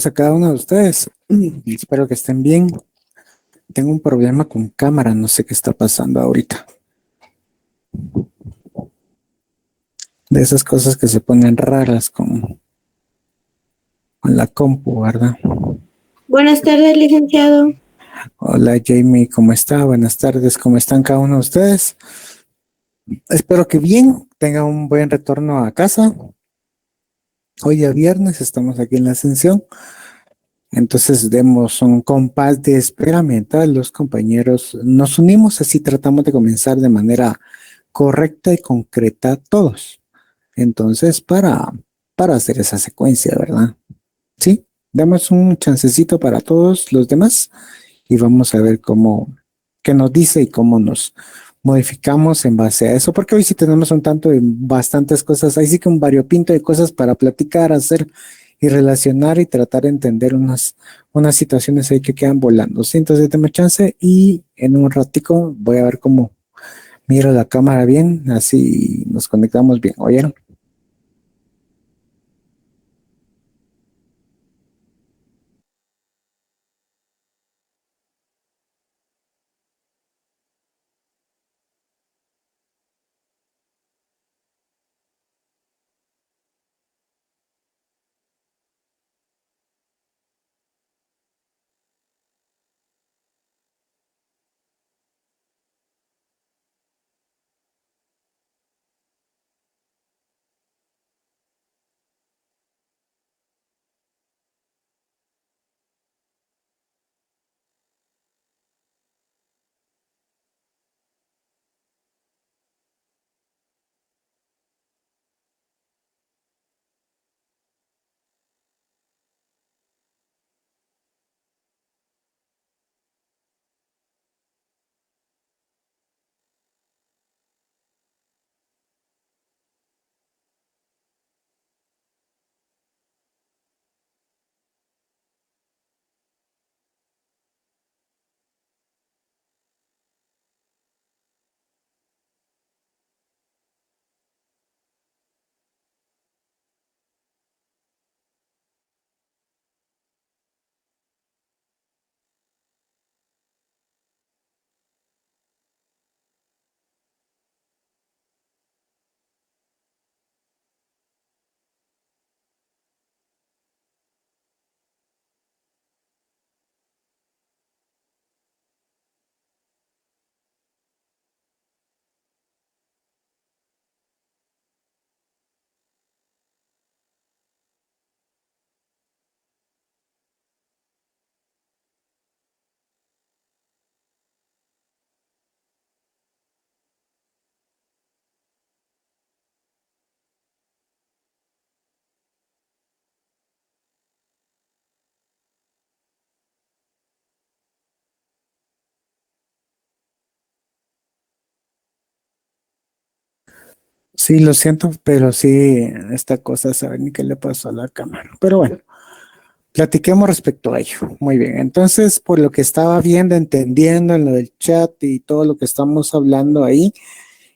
A cada uno de ustedes. Espero que estén bien. Tengo un problema con cámara, no sé qué está pasando ahorita. De esas cosas que se ponen raras con la compu, ¿verdad? Buenas tardes, licenciado. Hola Jamie, ¿cómo está? Buenas tardes, ¿cómo están cada uno de ustedes? Espero que bien, tengan un buen retorno a casa. Hoy es viernes, estamos aquí en la Ascensión. Entonces demos un compás de espera mientras los compañeros nos unimos, así tratamos de comenzar de manera correcta y concreta todos. Entonces, para hacer esa secuencia, ¿verdad? Sí, damos un chancecito para todos los demás y vamos a ver qué nos dice y cómo nos modificamos en base a eso, porque hoy sí tenemos un tanto de bastantes cosas, ahí sí que un variopinto de cosas para platicar, hacer y relacionar y tratar de entender unas situaciones ahí que quedan volando. Sí, entonces dame chance y en un ratico voy a ver cómo miro la cámara bien, así nos conectamos bien, ¿oyeron? Sí, lo siento, pero sí, esta cosa, saben ni qué le pasó a la cámara. Pero bueno, platiquemos respecto a ello. Muy bien, entonces, por lo que estaba viendo, entendiendo en lo del chat y todo lo que estamos hablando ahí,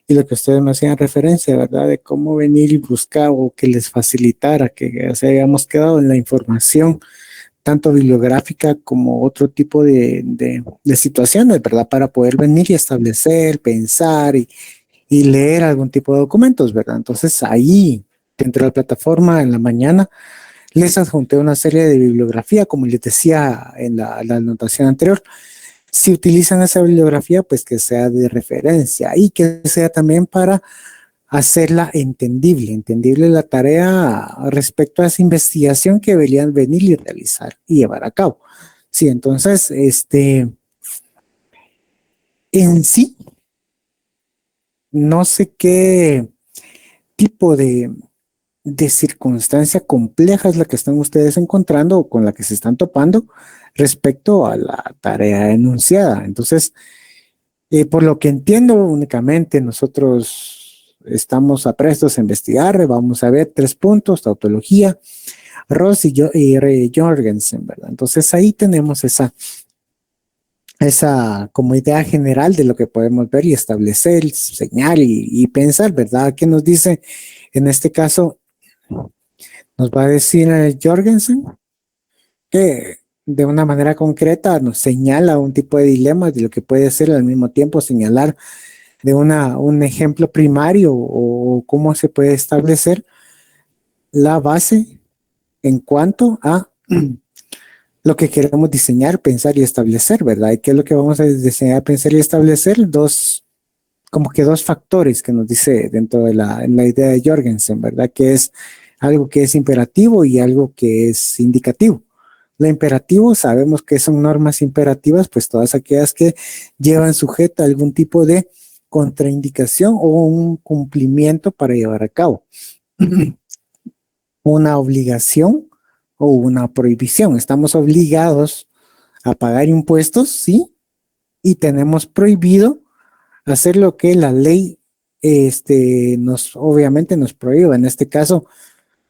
y lo que ustedes me hacían referencia, ¿verdad? De cómo venir y buscar o que les facilitara, que se hayamos quedado en la información, tanto bibliográfica como otro tipo de situaciones, ¿verdad? Para poder venir y establecer, pensar y leer algún tipo de documentos, ¿verdad? Entonces ahí, dentro de la plataforma, en la mañana, les adjunté una serie de bibliografía, como les decía en la anotación anterior. Si utilizan esa bibliografía, pues que sea de referencia y que sea también para hacerla entendible la tarea respecto a esa investigación que deberían venir y realizar y llevar a cabo. Sí, entonces, en sí, no sé qué tipo de circunstancia compleja es la que están ustedes encontrando o con la que se están topando respecto a la tarea enunciada. Entonces, por lo que entiendo, únicamente nosotros estamos aprestos a investigar, vamos a ver 3 puntos, tautología, Ross y Ray Jorgensen, ¿verdad? Entonces ahí tenemos esa como idea general de lo que podemos ver y establecer, señal y pensar, ¿verdad? ¿Qué nos dice en este caso? Nos va a decir Jorgensen. que de una manera concreta nos señala un tipo de dilema de lo que puede ser al mismo tiempo señalar de un ejemplo primario o cómo se puede establecer la base en cuanto a lo que queremos diseñar, pensar y establecer, ¿verdad? ¿Y qué es lo que vamos a diseñar, pensar y establecer? Como que dos factores que nos dice dentro de en la idea de Jorgensen, ¿verdad? Que es algo que es imperativo y algo que es indicativo. Lo imperativo, sabemos que son normas imperativas, pues todas aquellas que llevan sujeta algún tipo de contraindicación o un cumplimiento para llevar a cabo. Una obligación o una prohibición. Estamos obligados a pagar impuestos, sí, y tenemos prohibido hacer lo que la ley obviamente nos prohíbe. En este caso,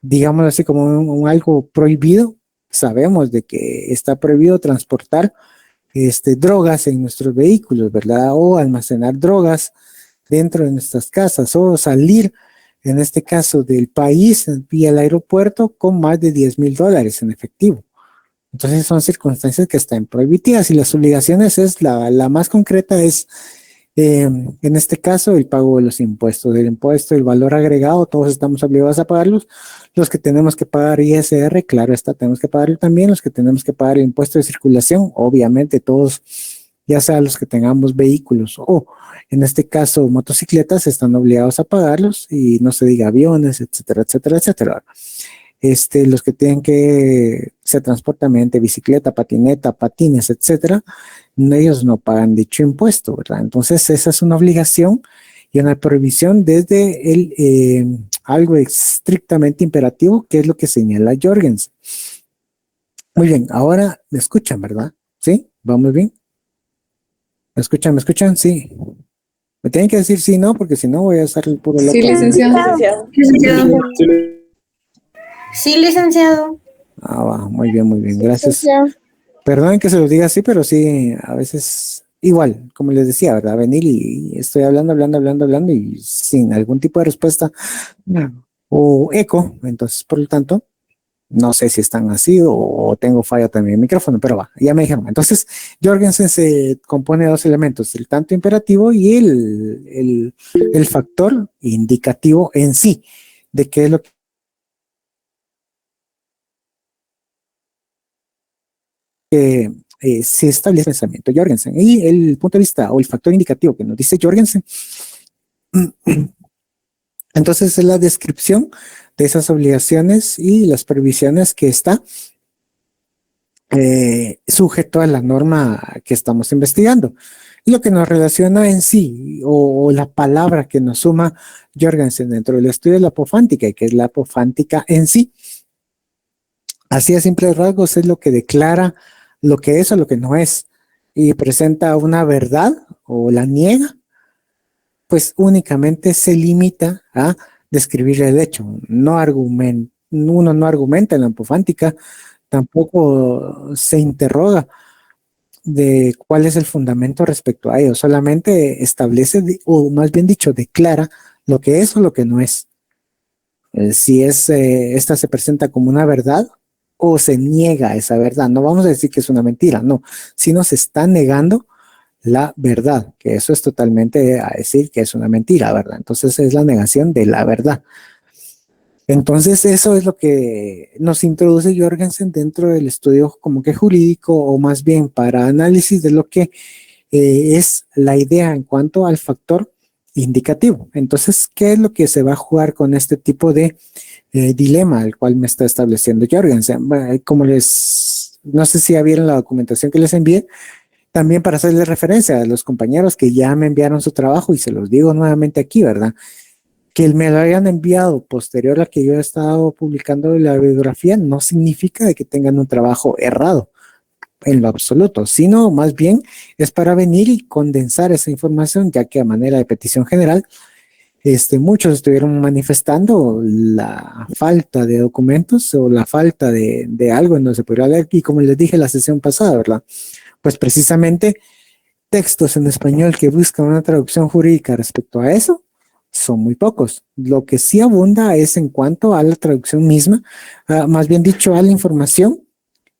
digámoslo así como algo prohibido, sabemos de que está prohibido transportar drogas en nuestros vehículos, ¿verdad? O almacenar drogas dentro de nuestras casas o salir, en este caso, del país vía el aeropuerto con más de $10,000 en efectivo. Entonces son circunstancias que están prohibidas y las obligaciones es la más concreta es en este caso, el pago de los impuestos, del impuesto, el valor agregado, todos estamos obligados a pagarlos. Los que tenemos que pagar ISR, claro está, tenemos que pagarlo también. Los que tenemos que pagar el impuesto de circulación, obviamente todos, ya sea los que tengamos vehículos o en este caso motocicletas, están obligados a pagarlos y no se diga aviones, etcétera, etcétera, etcétera. Los que tienen que se transportan mediante bicicleta, patineta, patines, etcétera, ellos no pagan dicho impuesto, ¿verdad? Entonces esa es una obligación y una prohibición desde algo estrictamente imperativo, que es lo que señala Jorgensen. Muy bien, ahora me escuchan, ¿verdad? ¿Sí? ¿Vamos bien? ¿Me escuchan? ¿Me escuchan? Sí. Me tienen que decir sí, no, porque si no voy a estar el puro loco. Sí, licenciado. Sí, licenciado. Ah, va, muy bien, gracias. Perdonen que se los diga así, pero sí, a veces, igual, como les decía, ¿verdad? Venir y estoy hablando y sin algún tipo de respuesta o eco, entonces, por lo tanto, no sé si están así o tengo falla también en el micrófono, pero va, ya me dijeron. Entonces, Jorgensen se compone de dos elementos, el tanto imperativo y el factor indicativo en sí, de qué es lo que se establece el pensamiento Jorgensen. Y el punto de vista o el factor indicativo que nos dice Jorgensen, entonces es la descripción de esas obligaciones y las previsiones que está sujeto a la norma que estamos investigando. Y lo que nos relaciona en sí, o la palabra que nos suma Jorgensen dentro del estudio de la apofántica, y que es la apofántica en sí, así a simples rasgos es lo que declara lo que es o lo que no es, y presenta una verdad o la niega, pues únicamente se limita a describir el hecho, uno no argumenta en la apofántica, tampoco se interroga de cuál es el fundamento respecto a ello, solamente establece, o más bien dicho, declara lo que es o lo que no es. Si esta se presenta como una verdad o se niega esa verdad. No vamos a decir que es una mentira, no, sino se está negando la verdad, que eso es totalmente a decir que es una mentira, ¿verdad? Entonces es la negación de la verdad. Entonces eso es lo que nos introduce Jorgensen dentro del estudio como que jurídico o más bien para análisis de lo que es la idea en cuanto al factor indicativo. Entonces, ¿qué es lo que se va a jugar con este tipo de dilema al cual me está estableciendo Jorgensen? Como no sé si ya vieron la documentación que les envié, también para hacerles referencia a los compañeros que ya me enviaron su trabajo y se los digo nuevamente aquí, ¿verdad? Que me lo hayan enviado posterior a que yo he estado publicando la bibliografía no significa de que tengan un trabajo errado en lo absoluto, sino más bien es para venir y condensar esa información, ya que a manera de petición general, muchos estuvieron manifestando la falta de documentos o la falta de algo en donde se podría leer, y como les dije la sesión pasada, ¿verdad? Pues precisamente textos en español que buscan una traducción jurídica respecto a eso son muy pocos. Lo que sí abunda es en cuanto a la traducción misma, más bien dicho, a la información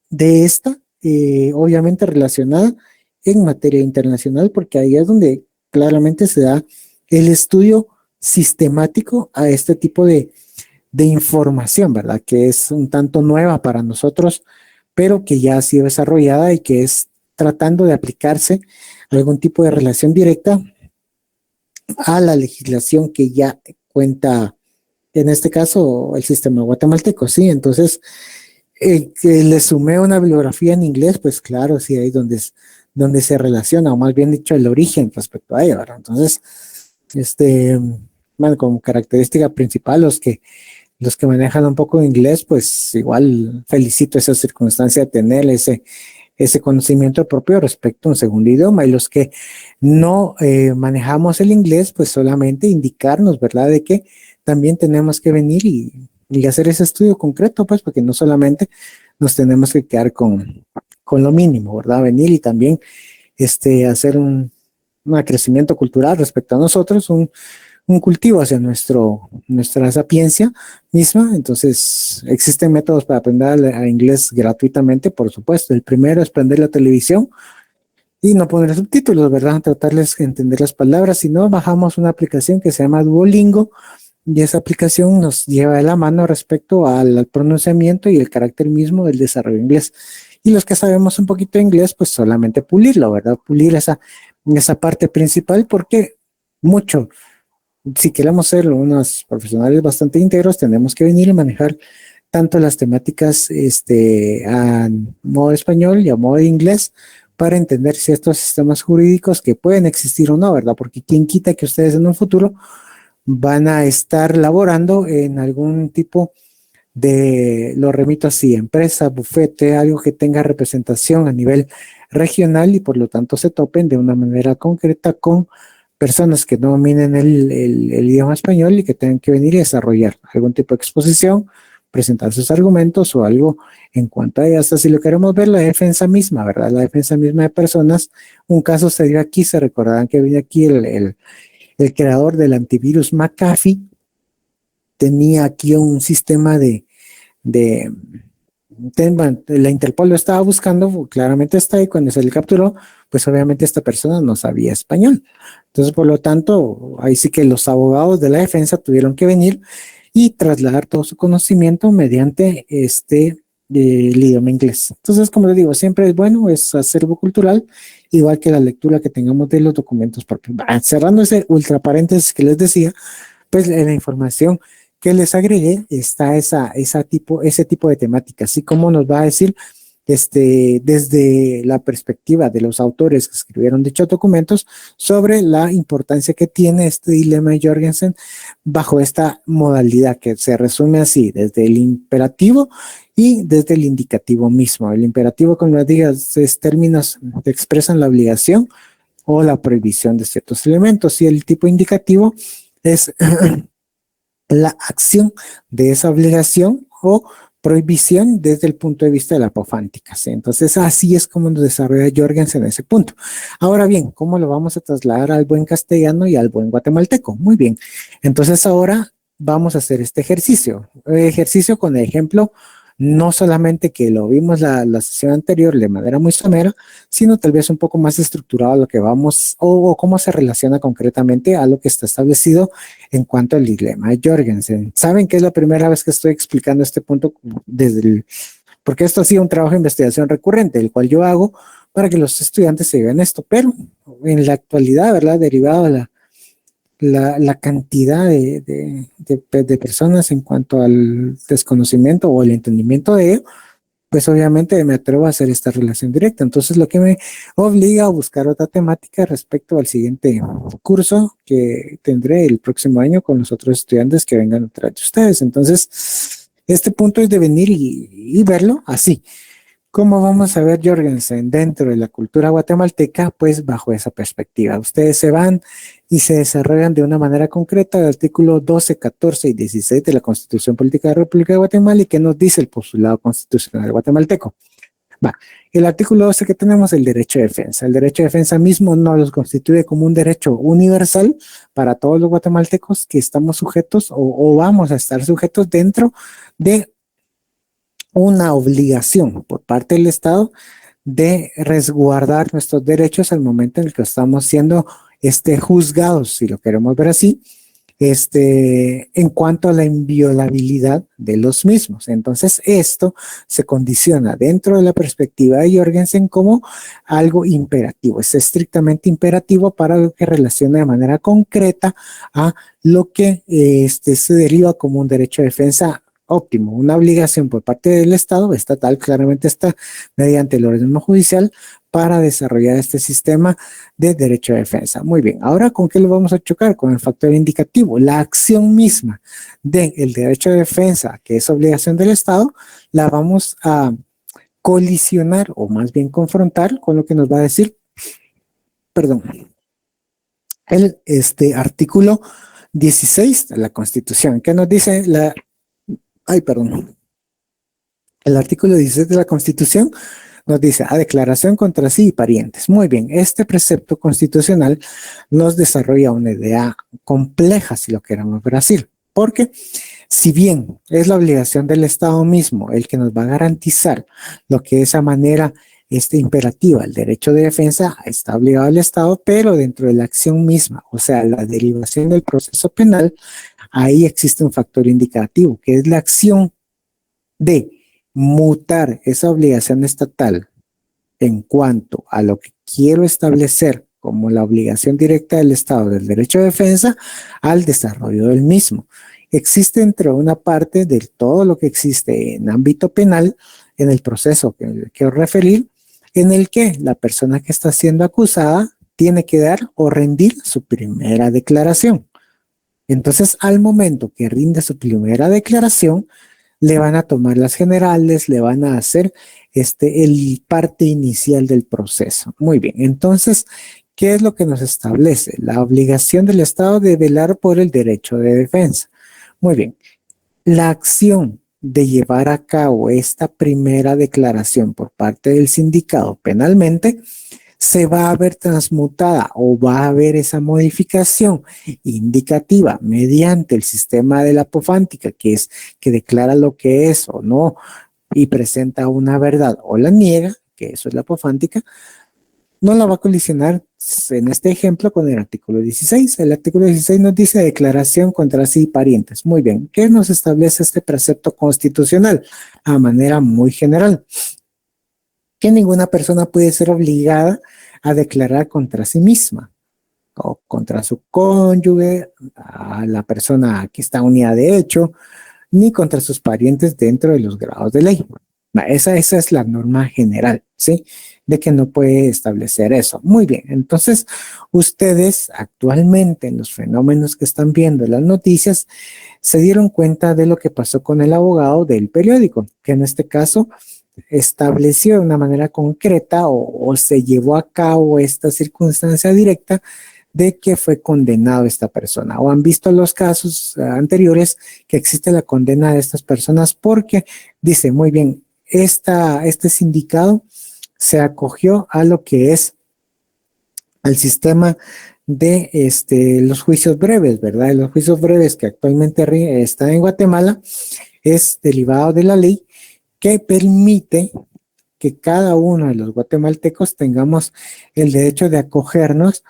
de esta, obviamente relacionada en materia internacional, porque ahí es donde claramente se da el estudio sistemático a este tipo de información, ¿verdad? Que es un tanto nueva para nosotros, pero que ya ha sido desarrollada y que es tratando de aplicarse algún tipo de relación directa a la legislación que ya cuenta, en este caso, el sistema guatemalteco, ¿sí? Entonces, que le sumé una bibliografía en inglés, pues claro, sí, ahí donde se relaciona, o más bien dicho, el origen respecto a ella, ¿verdad? Entonces, este, bueno, como característica principal, los que manejan un poco de inglés, pues igual felicito esa circunstancia de tener ese conocimiento propio respecto a un segundo idioma, y los que no manejamos el inglés, pues solamente indicarnos, ¿verdad? De que también tenemos que venir y hacer ese estudio concreto, pues porque no solamente nos tenemos que quedar con lo mínimo, ¿verdad? Venir y también hacer un crecimiento cultural respecto a nosotros, un cultivo hacia nuestra sapiencia misma. Entonces, existen métodos para aprender a inglés gratuitamente, por supuesto. El primero es prender la televisión y no poner subtítulos, ¿verdad? Tratarles de entender las palabras. Si no, bajamos una aplicación que se llama Duolingo, y esa aplicación nos lleva de la mano respecto al pronunciamiento y el carácter mismo del desarrollo inglés. Y los que sabemos un poquito de inglés, pues solamente pulirlo, ¿verdad? Pulir esa parte principal, porque mucho, si queremos ser unos profesionales bastante íntegros, tenemos que venir y manejar tanto las temáticas a modo español y a modo inglés, para entender ciertos sistemas jurídicos que pueden existir o no, ¿verdad? Porque quién quita que ustedes en un futuro van a estar laborando en algún tipo de, lo remito así, empresa, bufete, algo que tenga representación a nivel regional, y por lo tanto se topen de una manera concreta con personas que no dominen el idioma español y que tengan que venir y desarrollar algún tipo de exposición, presentar sus argumentos o algo en cuanto a hasta si lo queremos ver, la defensa misma, ¿verdad? La defensa misma de personas. Un caso se dio aquí, se recordarán que viene aquí el creador del antivirus McAfee, tenía aquí un sistema de la Interpol lo estaba buscando, claramente está ahí, cuando se le capturó, pues obviamente esta persona no sabía español. Entonces, por lo tanto, ahí sí que los abogados de la defensa tuvieron que venir y trasladar todo su conocimiento mediante el idioma inglés. Entonces, como les digo, siempre es bueno, es acervo cultural, igual que la lectura que tengamos de los documentos propios. Cerrando ese ultra paréntesis que les decía, pues en la información que les agregué está ese tipo de temática, así como nos va a decir desde la perspectiva de los autores que escribieron dichos documentos sobre la importancia que tiene este dilema de Jorgensen bajo esta modalidad que se resume así, desde el imperativo y desde el indicativo mismo. El imperativo, como les digo, es términos que expresan la obligación o la prohibición de ciertos elementos, y el tipo indicativo es la acción de esa obligación o prohibición desde el punto de vista de la apofántica, ¿sí? Entonces, así es como nos desarrolla Jorgensen en ese punto. Ahora bien, ¿cómo lo vamos a trasladar al buen castellano y al buen guatemalteco? Muy bien. Entonces, ahora vamos a hacer este ejercicio. Ejercicio con el ejemplo, no solamente que lo vimos la sesión anterior de manera muy somera, sino tal vez un poco más estructurado a lo que vamos, o cómo se relaciona concretamente a lo que está establecido en cuanto al dilema de Jorgensen. Saben que es la primera vez que estoy explicando este punto porque esto ha sido un trabajo de investigación recurrente, el cual yo hago para que los estudiantes se vean esto, pero en la actualidad, ¿verdad? Derivado de la cantidad de personas en cuanto al desconocimiento o el entendimiento de ello, pues obviamente me atrevo a hacer esta relación directa. Entonces, lo que me obliga a buscar otra temática respecto al siguiente curso que tendré el próximo año con los otros estudiantes que vengan detrás de ustedes. Entonces, este punto es de venir y verlo así. ¿Cómo vamos a ver Jorgensen dentro de la cultura guatemalteca? Pues bajo esa perspectiva. Ustedes se van y se desarrollan de una manera concreta el artículo 12, 14 y 16 de la Constitución Política de la República de Guatemala. ¿Y qué nos dice el postulado constitucional guatemalteco? Va, el artículo 12 que tenemos, el derecho de defensa. El derecho de defensa mismo nos los constituye como un derecho universal para todos los guatemaltecos que estamos sujetos o vamos a estar sujetos dentro de una obligación por parte del Estado de resguardar nuestros derechos al momento en el que estamos siendo juzgados, si lo queremos ver así, en cuanto a la inviolabilidad de los mismos. Entonces, esto se condiciona dentro de la perspectiva de Jorgensen como algo imperativo. Es estrictamente imperativo para lo que relaciona de manera concreta a lo que se deriva como un derecho de defensa óptimo, una obligación por parte del Estado estatal, claramente está mediante el organismo judicial para desarrollar este sistema de derecho de defensa. Muy bien, ahora ¿con qué lo vamos a chocar? Con el factor indicativo, la acción misma del derecho de defensa, que es obligación del Estado, la vamos a colisionar o más bien confrontar con lo que nos va a decir, perdón, el artículo 16 de la Constitución, que nos dice el artículo 16 de la Constitución nos dice, a declaración contra sí y parientes. Muy bien, este precepto constitucional nos desarrolla una idea compleja, si lo queremos ver así, porque si bien es la obligación del Estado mismo el que nos va a garantizar lo que de esa manera imperativa, el derecho de defensa está obligado al Estado, pero dentro de la acción misma, o sea, la derivación del proceso penal, ahí existe un factor indicativo, que es la acción de mutar esa obligación estatal en cuanto a lo que quiero establecer como la obligación directa del Estado del derecho de defensa al desarrollo del mismo. Existe dentro de una parte de todo lo que existe en ámbito penal, en el proceso que quiero referir, en el que la persona que está siendo acusada tiene que dar o rendir su primera declaración. Entonces, al momento que rinde su primera declaración, le van a tomar las generales, le van a hacer el parte inicial del proceso. Muy bien, entonces, ¿qué es lo que nos establece? La obligación del Estado de velar por el derecho de defensa. Muy bien, la acción de llevar a cabo esta primera declaración por parte del sindicado penalmente se va a ver transmutada o va a haber esa modificación indicativa mediante el sistema de la apofántica, que es que declara lo que es o no y presenta una verdad o la niega, que eso es la apofántica, no la va a colisionar en este ejemplo con el artículo 16. El artículo 16 nos dice declaración contra sí y parientes. Muy bien, ¿qué nos establece este precepto constitucional? A manera muy general, que ninguna persona puede ser obligada a declarar contra sí misma o contra su cónyuge, a la persona que está unida de hecho, ni contra sus parientes dentro de los grados de ley. Esa es la norma general, ¿sí? De que no puede establecer eso. Muy bien, entonces ustedes actualmente en los fenómenos que están viendo en las noticias se dieron cuenta de lo que pasó con el abogado del periódico, que en este caso estableció de una manera concreta o se llevó a cabo esta circunstancia directa de que fue condenado esta persona, o han visto los casos anteriores que existe la condena de estas personas porque dice, muy bien, este sindicado se acogió a lo que es al sistema de los juicios breves, ¿verdad? Los juicios breves que actualmente están en Guatemala es derivado de la ley que permite que cada uno de los guatemaltecos tengamos el derecho de acogernos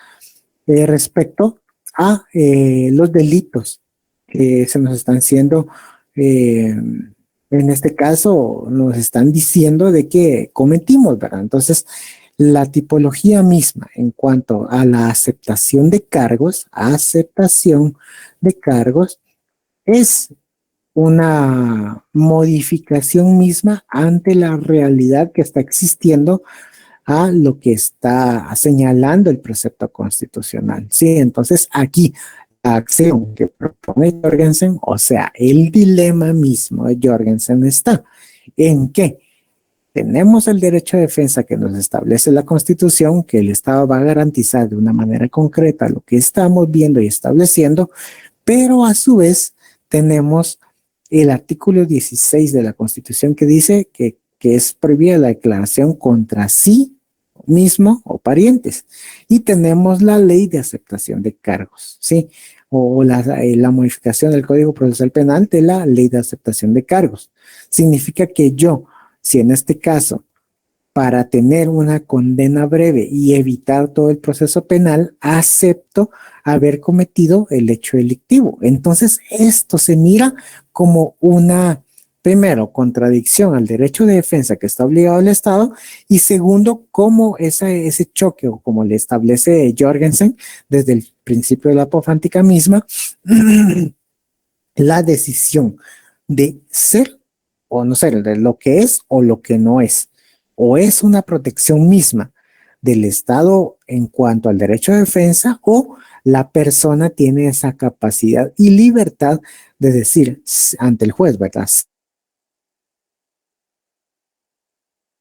respecto a los delitos que se nos están siendo, en este caso, nos están diciendo de que cometimos, ¿verdad? Entonces, la tipología misma en cuanto a la aceptación de cargos, es una modificación misma ante la realidad que está existiendo a lo que está señalando el precepto constitucional. Sí, entonces aquí la acción que propone Jorgensen, o sea, el dilema mismo de Jorgensen está en que tenemos el derecho de defensa que nos establece la Constitución, que el Estado va a garantizar de una manera concreta lo que estamos viendo y estableciendo, pero a su vez tenemos el artículo 16 de la Constitución que dice que es prohibida la declaración contra sí mismo o parientes. Y tenemos la ley de aceptación de cargos, ¿sí? o la modificación del Código Procesal Penal de la Ley de Aceptación de Cargos. Significa que yo, si en este caso, para tener una condena breve y evitar todo el proceso penal, acepto haber cometido el hecho delictivo. Entonces, esto se mira como una, primero, contradicción al derecho de defensa que está obligado el Estado, y segundo, como ese choque, o como le establece Jorgensen desde el principio de la apofántica misma, la decisión de ser o no ser, de lo que es o lo que no es, o es una protección misma del Estado en cuanto al derecho de defensa, o la persona tiene esa capacidad y libertad de decir ante el juez, ¿verdad?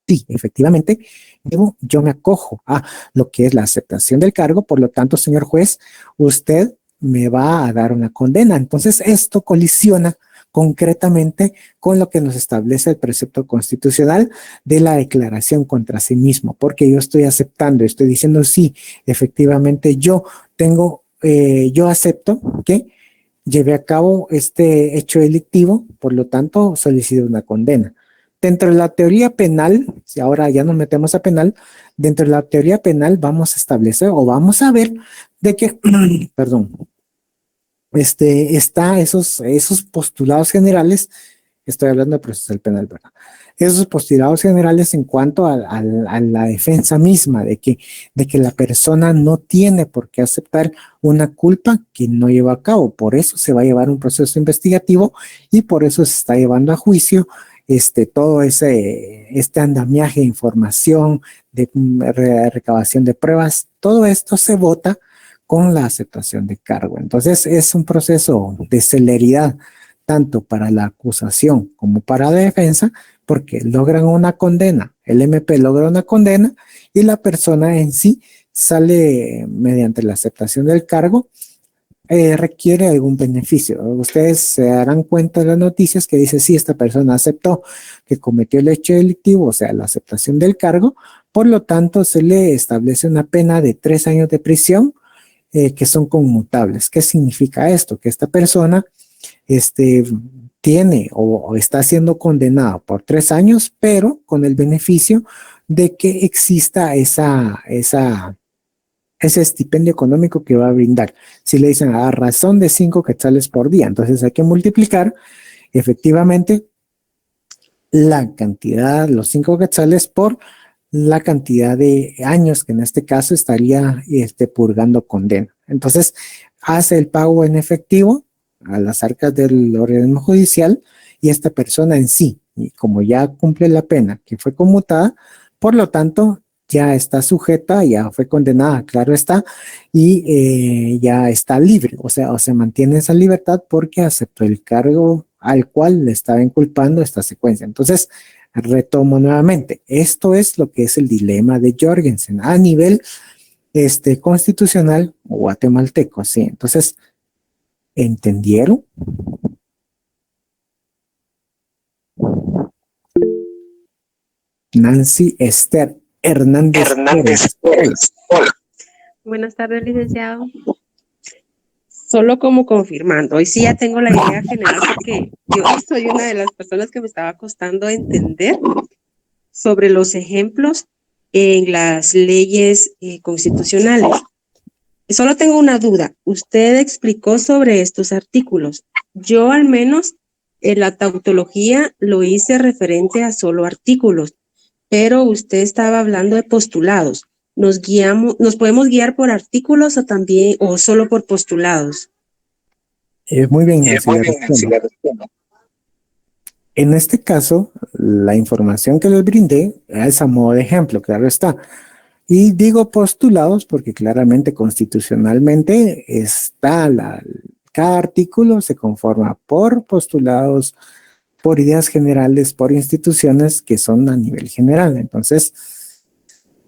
Sí, efectivamente, yo me acojo a lo que es la aceptación del cargo, por lo tanto, señor juez, usted me va a dar una condena. Entonces, esto colisiona concretamente con lo que nos establece el precepto constitucional de la declaración contra sí mismo, porque yo estoy aceptando, estoy diciendo sí, efectivamente yo acepto que llevé a cabo este hecho delictivo, por lo tanto solicito una condena. Dentro de la teoría penal, si ahora ya nos metemos a penal, dentro de la teoría penal vamos a establecer o vamos a ver de que, perdón, está esos postulados generales. Estoy hablando de procesal penal, ¿verdad? Esos postulados generales en cuanto a la defensa misma, de que la persona no tiene por qué aceptar una culpa que no lleva a cabo. Por eso se va a llevar un proceso investigativo y por eso se está llevando a juicio todo este andamiaje de información, de recabación de pruebas. Todo esto se vota con la aceptación de cargo. Entonces es un proceso de celeridad tanto para la acusación como para la defensa, porque logran una condena, el MP logra una condena y la persona en sí sale mediante la aceptación del cargo, requiere algún beneficio. Ustedes se darán cuenta de las noticias que dice, sí, esta persona aceptó que cometió el hecho delictivo, o sea, la aceptación del cargo, por lo tanto se le establece una pena de 3 años de prisión, que son conmutables. ¿Qué significa esto? Que esta persona tiene o está siendo condenado por 3 años, pero con el beneficio de que exista ese estipendio económico que va a brindar. Si le dicen a razón de 5 quetzales por día, entonces hay que multiplicar efectivamente la cantidad, los 5 quetzales por la cantidad de años que en este caso estaría purgando condena. Entonces, hace el pago en efectivo a las arcas del organismo judicial y esta persona en sí, y como ya cumple la pena que fue conmutada, por lo tanto, ya está sujeta, ya fue condenada, claro está, y ya está libre, o sea, o se mantiene esa libertad porque aceptó el cargo al cual le estaba inculpando esta secuencia. Entonces, retomo nuevamente, esto es lo que es el dilema de Jorgensen a nivel constitucional guatemalteco, sí. Entonces, ¿entendieron? Nancy Esther Hernández. Hola. Buenas tardes, licenciado. Solo como confirmando, hoy sí ya tengo la idea general porque yo soy una de las personas que me estaba costando entender sobre los ejemplos en las leyes constitucionales. Solo tengo una duda. Usted explicó sobre estos artículos. Yo al menos en la tautología lo hice referente a solo artículos, pero usted estaba hablando de postulados. ¿Nos podemos guiar por artículos o también, o solo por postulados? Muy bien, Nancy, en este caso, la información que les brindé es a modo de ejemplo, claro está. Y digo postulados porque claramente constitucionalmente cada artículo se conforma por postulados, por ideas generales, por instituciones que son a nivel general. Entonces,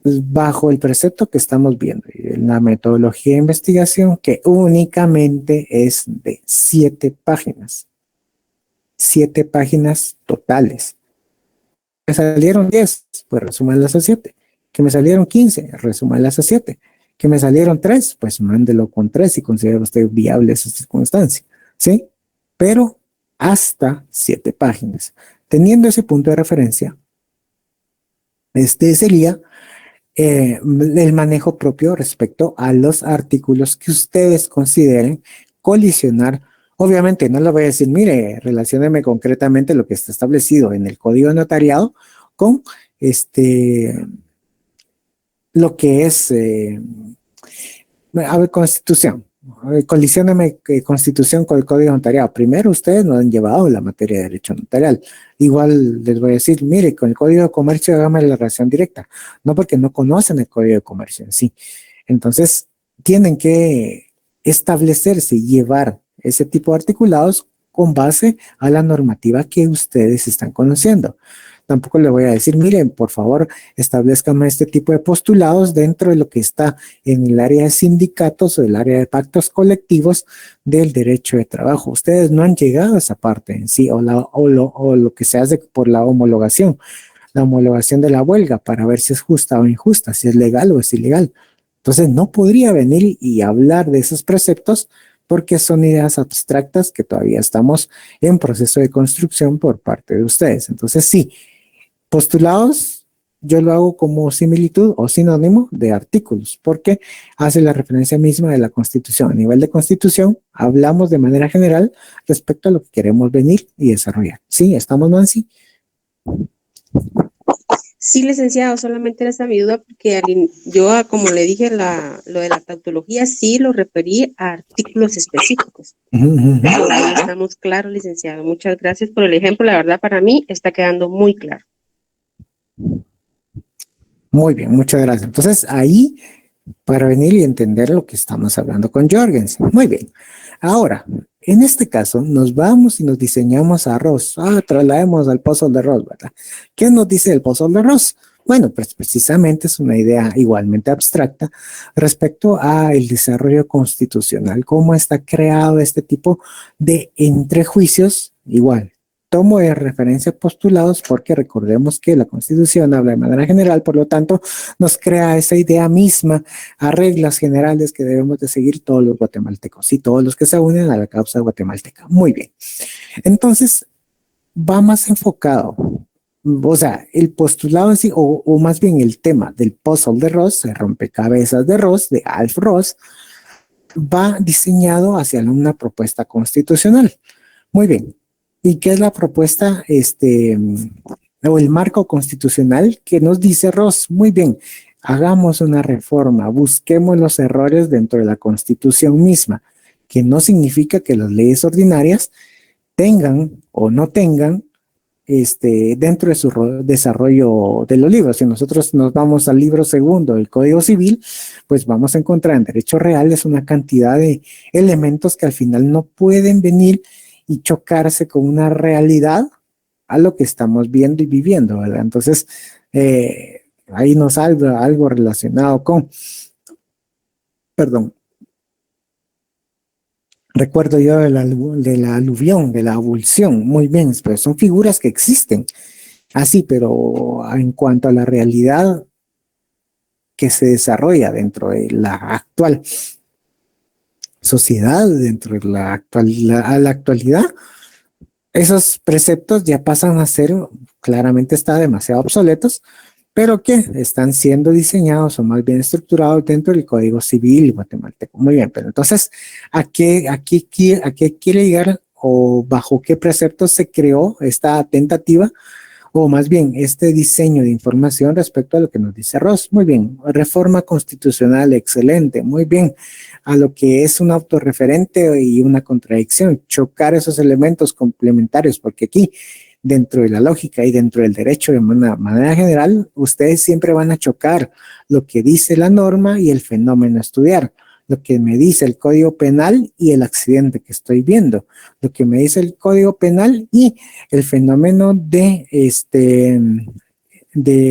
bajo el precepto que estamos viendo, la metodología de investigación que únicamente es de 7 páginas. 7 páginas totales. Me salieron 10, pues resúmanlas a 7. Que me salieron 15, resúmanlas a 7. Que me salieron 3, pues mándelo con 3 si considera usted viable esa circunstancia, ¿sí? Pero hasta 7 páginas. Teniendo ese punto de referencia, este sería el manejo propio respecto a los artículos que ustedes consideren colisionar. Obviamente no le voy a decir, mire, relacióneme concretamente lo que está establecido en el Código de Notariado con lo que es, a ver, Constitución. A ver, colisioneme Constitución con el Código Notariado. Primero, ustedes no han llevado la materia de derecho notarial. Igual les voy a decir, mire, con el Código de Comercio hágame la relación directa. No porque no conocen el Código de Comercio en sí. Entonces, tienen que establecerse y llevar ese tipo de articulados con base a la normativa que ustedes están conociendo. Tampoco le voy a decir, miren, por favor, establezcan este tipo de postulados dentro de lo que está en el área de sindicatos o el área de pactos colectivos del derecho de trabajo. Ustedes no han llegado a esa parte en sí, o lo que se hace por la homologación de la huelga para ver si es justa o injusta, si es legal o es ilegal. Entonces, no podría venir y hablar de esos preceptos porque son ideas abstractas que todavía estamos en proceso de construcción por parte de ustedes. Entonces, sí, postulados, yo lo hago como similitud o sinónimo de artículos, porque hace la referencia misma de la Constitución. A nivel de Constitución, hablamos de manera general respecto a lo que queremos venir y desarrollar. ¿Sí? ¿Estamos, Nancy? Sí, licenciado, solamente era esa mi duda porque yo, como le dije, lo de la tautología sí lo referí a artículos específicos. Pero ahí estamos claros, licenciado. Muchas gracias por el ejemplo. La verdad, para mí está quedando muy claro. Muy bien, muchas gracias. Entonces, ahí, para venir y entender lo que estamos hablando con Jorgensen. Muy bien. Ahora, en este caso, nos vamos y nos diseñamos a Ross. Traslademos al puzzle de Ross, ¿verdad? ¿Qué nos dice el puzzle de Ross? Bueno, pues precisamente es una idea igualmente abstracta respecto a el desarrollo constitucional, cómo está creado este tipo de entrejuicios, igual. Tomo de referencia postulados porque recordemos que la Constitución habla de manera general, por lo tanto, nos crea esa idea misma a reglas generales que debemos de seguir todos los guatemaltecos y todos los que se unen a la causa guatemalteca. Muy bien. Entonces, va más enfocado, o sea, el postulado en sí, o más bien el tema del puzzle de Ross, el rompecabezas de Ross, de Alf Ross, va diseñado hacia una propuesta constitucional. Muy bien. ¿Y qué es la propuesta, o el marco constitucional que nos dice Ross? Muy bien, hagamos una reforma, busquemos los errores dentro de la Constitución misma, que no significa que las leyes ordinarias tengan o no tengan dentro de su desarrollo de los libros. Si nosotros nos vamos al libro segundo del Código Civil, pues vamos a encontrar en derecho real es una cantidad de elementos que al final no pueden venir y chocarse con una realidad a lo que estamos viendo y viviendo, ¿verdad? Entonces, ahí nos habla algo relacionado con, perdón, recuerdo yo de la aluvión, de la abulsión, muy bien, pero son figuras que existen, así, pero en cuanto a la realidad que se desarrolla dentro de la actual sociedad, dentro de la actualidad, esos preceptos ya pasan a ser, claramente está demasiado obsoletos, pero que están siendo diseñados o más bien estructurados dentro del Código Civil guatemalteco. Muy bien, pero entonces, ¿a qué quiere llegar o bajo qué preceptos se creó esta tentativa o más bien este diseño de información respecto a lo que nos dice Ross? Muy bien, reforma constitucional, excelente, muy bien, a lo que es un autorreferente y una contradicción, chocar esos elementos complementarios, porque aquí, dentro de la lógica y dentro del derecho de manera general, ustedes siempre van a chocar lo que dice la norma y el fenómeno a estudiar, lo que me dice el Código Penal y el accidente que estoy viendo, lo que me dice el Código Penal y el fenómeno de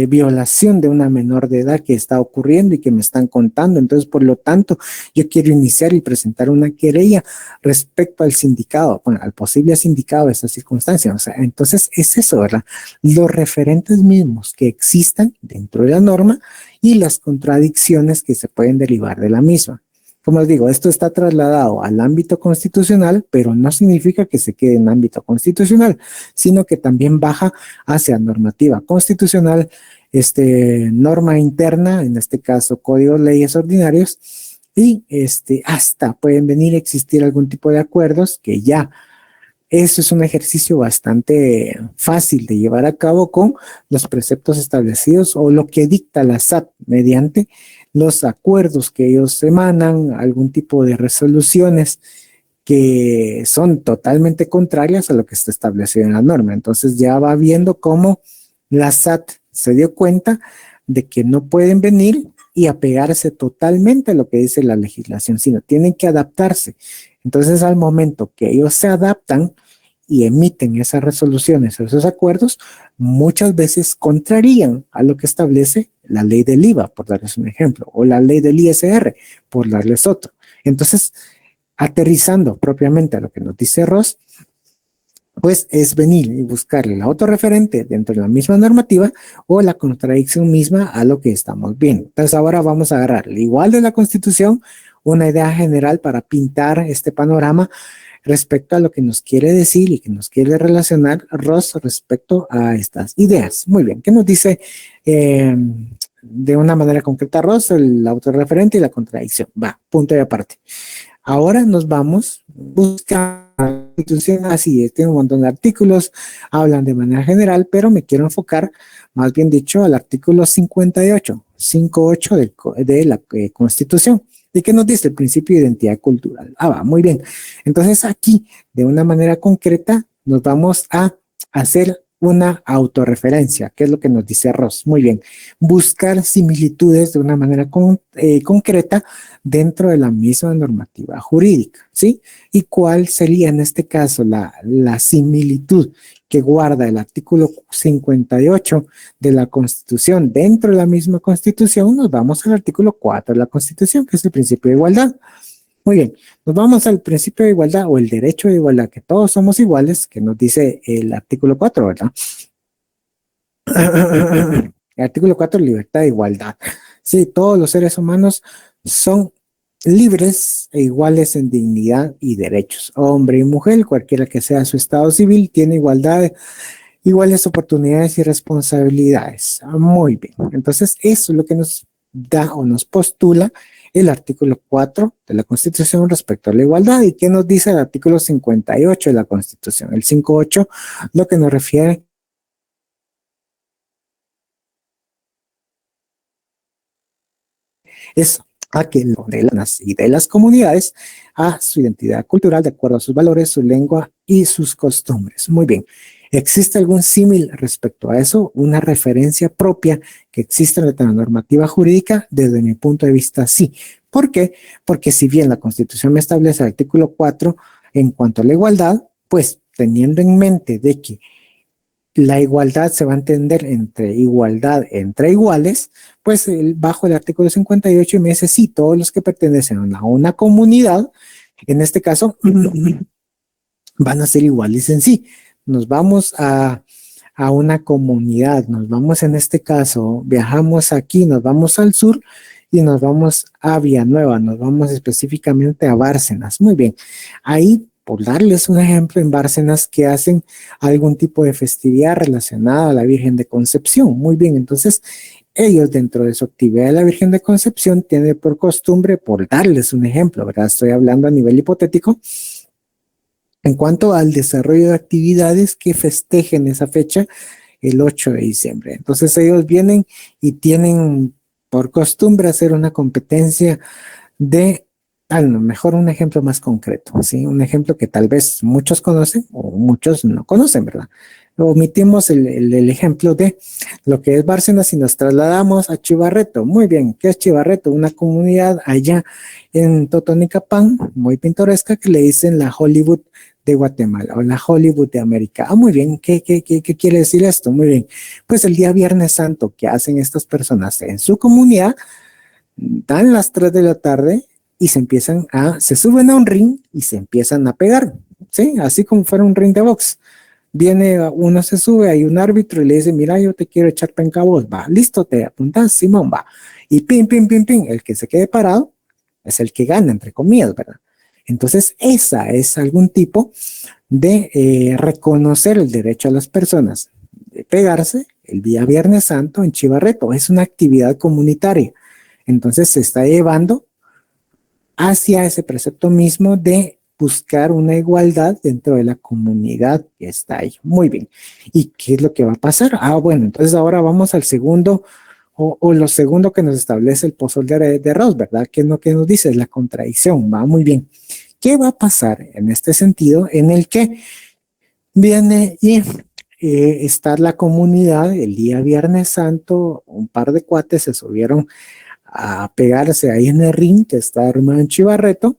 violación de una menor de edad que está ocurriendo y que me están contando. Entonces, por lo tanto, yo quiero iniciar y presentar una querella respecto al sindicado, bueno, al posible sindicado de esta circunstancia. O sea, entonces es eso, ¿verdad? Los referentes mismos que existan dentro de la norma y las contradicciones que se pueden derivar de la misma. Como les digo, esto está trasladado al ámbito constitucional, pero no significa que se quede en ámbito constitucional, sino que también baja hacia normativa constitucional, norma interna, en este caso códigos, leyes ordinarios, y hasta pueden venir a existir algún tipo de acuerdos que ya eso es un ejercicio bastante fácil de llevar a cabo con los preceptos establecidos o lo que dicta la SAT mediante los acuerdos que ellos emanan, algún tipo de resoluciones que son totalmente contrarias a lo que está establecido en la norma. Entonces ya va viendo cómo la SAT se dio cuenta de que no pueden venir y apegarse totalmente a lo que dice la legislación, sino tienen que adaptarse. Entonces, al momento que ellos se adaptan y emiten esas resoluciones o esos acuerdos, muchas veces contrarían a lo que establece la ley del IVA, por darles un ejemplo, o la ley del ISR, por darles otro. Entonces, aterrizando propiamente a lo que nos dice Ross, pues es venir y buscarle el autorreferente dentro de la misma normativa o la contradicción misma a lo que estamos viendo. Entonces ahora vamos a agarrar igual de la Constitución, una idea general para pintar este panorama respecto a lo que nos quiere decir y que nos quiere relacionar Ross respecto a estas ideas. Muy bien, ¿qué nos dice de una manera concreta Ross? El autorreferente y la contradicción. Va, punto y aparte. Ahora nos vamos a buscar la Constitución, así tiene un montón de artículos, hablan de manera general, pero me quiero enfocar, más bien dicho, al artículo 58 de la Constitución. ¿Y qué nos dice? El principio de identidad cultural. Va, muy bien. Entonces aquí, de una manera concreta, nos vamos a hacer una autorreferencia, que es lo que nos dice Ross. Muy bien. Buscar similitudes de una manera concreta dentro de la misma normativa jurídica, ¿sí? ¿Y cuál sería en este caso la similitud que guarda el artículo 58 de la Constitución dentro de la misma Constitución? Nos vamos al artículo 4 de la Constitución, que es el principio de igualdad. Muy bien, nos vamos al principio de igualdad o el derecho de igualdad, que todos somos iguales, que nos dice el artículo 4, ¿verdad? El artículo 4, libertad e igualdad. Sí, todos los seres humanos son libres e iguales en dignidad y derechos. Hombre y mujer, cualquiera que sea su estado civil, tiene igualdad, iguales oportunidades y responsabilidades. Muy bien. Entonces, eso es lo que nos da o nos postula el artículo 4 de la Constitución respecto a la igualdad. ¿Y qué nos dice el artículo 58 de la Constitución? El 58 lo que nos refiere es a que de las comunidades a su identidad cultural de acuerdo a sus valores, su lengua y sus costumbres. Muy bien. ¿Existe algún símil respecto a eso? Una referencia propia que existe en la normativa jurídica, desde mi punto de vista, sí. ¿Por qué? Porque si bien la Constitución me establece el artículo 4 en cuanto a la igualdad, pues teniendo en mente de que la igualdad se va a entender entre igualdad entre iguales, pues bajo el artículo 58 y me dice, sí, todos los que pertenecen a una comunidad, en este caso, van a ser iguales en sí. Nos vamos a una comunidad, nos vamos en este caso, viajamos aquí, nos vamos al sur y nos vamos a Villanueva, nos vamos específicamente a Bárcenas. Muy bien, ahí por darles un ejemplo, en Bárcenas que hacen algún tipo de festividad relacionada a la Virgen de Concepción. Muy bien, entonces ellos dentro de su actividad de la Virgen de Concepción tienen por costumbre, por darles un ejemplo, ¿verdad? Estoy hablando a nivel hipotético, en cuanto al desarrollo de actividades que festejen esa fecha, el 8 de diciembre. Entonces ellos vienen y tienen por costumbre hacer una competencia de, a lo mejor un ejemplo más concreto, ¿sí? Un ejemplo que tal vez muchos conocen o muchos no conocen, ¿verdad? Omitimos el ejemplo de lo que es Bárcenas y nos trasladamos a Chivarreto. Muy bien, ¿qué es Chivarreto? Una comunidad allá en Totonicapán, muy pintoresca, que le dicen la Hollywood de Guatemala o la Hollywood de América. Muy bien, ¿qué quiere decir esto? Muy bien, pues el día Viernes Santo que hacen estas personas en su comunidad, dan las 3 de la tarde y se suben a un ring y se empiezan a pegar, ¿sí? Así como fuera un ring de box. Viene, uno se sube, hay un árbitro y le dice, mira, yo te quiero echar penca a vos, va, listo, te apuntas, Simón, va. Y pin, pin, pin, pin, el que se quede parado es el que gana, entre comillas, ¿verdad? Entonces, esa es algún tipo de reconocer el derecho a las personas de pegarse el día Viernes Santo en Chivarreto. Es una actividad comunitaria. Entonces, se está llevando hacia ese precepto mismo de buscar una igualdad dentro de la comunidad que está ahí. Muy bien. ¿Y qué es lo que va a pasar? Ah, bueno, entonces ahora vamos al segundo o lo segundo que nos establece el pozol de Ross, ¿verdad? ¿Qué es lo que nos dice? Es la contradicción. Va muy bien. ¿Qué va a pasar en este sentido en el que viene y está la comunidad el día Viernes Santo? Un par de cuates se subieron a pegarse ahí en el ring que está armado en Chivarreto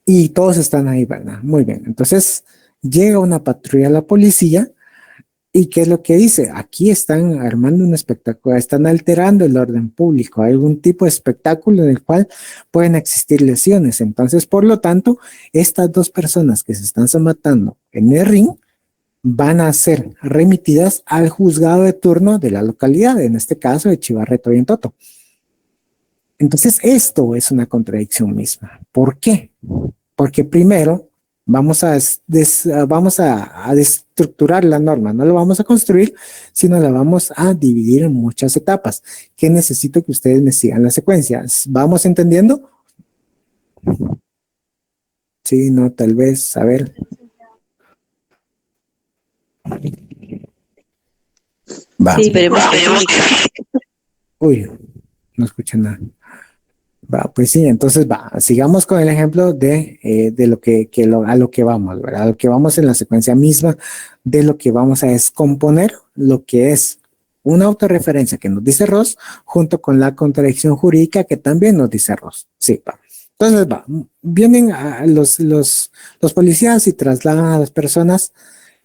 y todos están ahí, ¿verdad? Muy bien. Entonces llega una patrulla de la policía y ¿qué es lo que dice? Aquí están armando un espectáculo, están alterando el orden público, hay algún tipo de espectáculo en el cual pueden existir lesiones. Entonces, por lo tanto, estas dos personas que se están matando en el ring van a ser remitidas al juzgado de turno de la localidad, en este caso de Chivarreto y en Toto. Entonces, esto es una contradicción misma. ¿Por qué? Porque primero vamos a destructurar la norma, no la vamos a construir, sino la vamos a dividir en muchas etapas, que necesito que ustedes me sigan la secuencia. ¿Vamos entendiendo? Sí, no, tal vez, a ver. Va. Sí, esperemos que Uy, no escuché nada. Va, pues sí, entonces va, sigamos con el ejemplo de lo a lo que vamos, ¿verdad? A lo que vamos en la secuencia misma de lo que vamos a descomponer, lo que es una autorreferencia que nos dice Ross, junto con la contradicción jurídica que también nos dice Ross. Sí, va. Entonces va, vienen a los policías y trasladan a las personas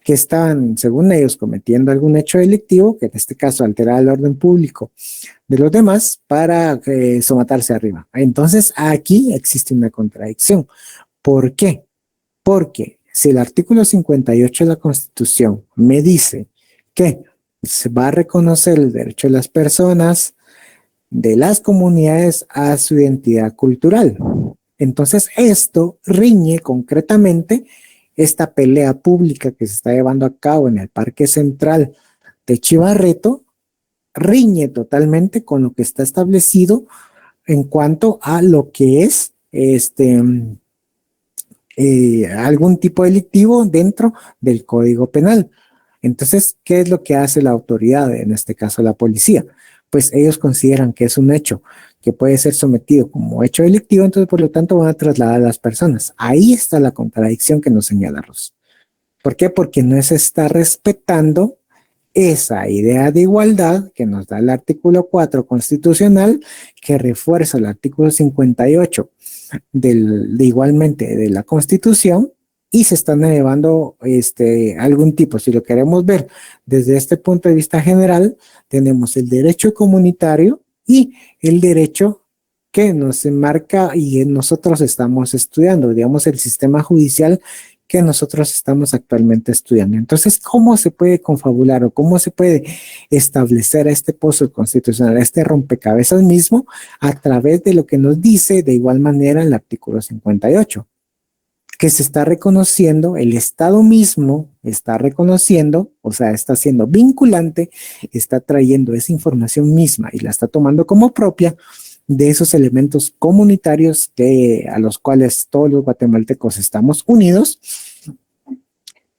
que estaban, según ellos, cometiendo algún hecho delictivo, que en este caso altera el orden público de los demás para somatarse arriba. Entonces, aquí existe una contradicción. ¿Por qué? Porque si el artículo 58 de la Constitución me dice que se va a reconocer el derecho de las personas, de las comunidades a su identidad cultural, entonces esto riñe concretamente esta pelea pública que se está llevando a cabo en el Parque Central de Chivarreto, riñe totalmente con lo que está establecido en cuanto a lo que es algún tipo delictivo dentro del Código Penal. Entonces, ¿qué es lo que hace la autoridad, en este caso la policía? Pues ellos consideran que es un hecho que puede ser sometido como hecho delictivo, entonces por lo tanto van a trasladar a las personas. Ahí está la contradicción que nos señala Ross. ¿Por qué? Porque no se está respetando esa idea de igualdad que nos da el artículo 4 constitucional, que refuerza el artículo 58 igualmente de la Constitución, y se están elevando algún tipo, si lo queremos ver desde este punto de vista general, tenemos el derecho comunitario y el derecho que nos enmarca y nosotros estamos estudiando, digamos, el sistema judicial que nosotros estamos actualmente estudiando. Entonces, ¿cómo se puede confabular o cómo se puede establecer este pozo constitucional, este rompecabezas mismo, a través de lo que nos dice de igual manera el artículo 58? Que se está reconociendo, el Estado mismo está reconociendo, o sea, está siendo vinculante, está trayendo esa información misma y la está tomando como propia de esos elementos comunitarios a los cuales todos los guatemaltecos estamos unidos,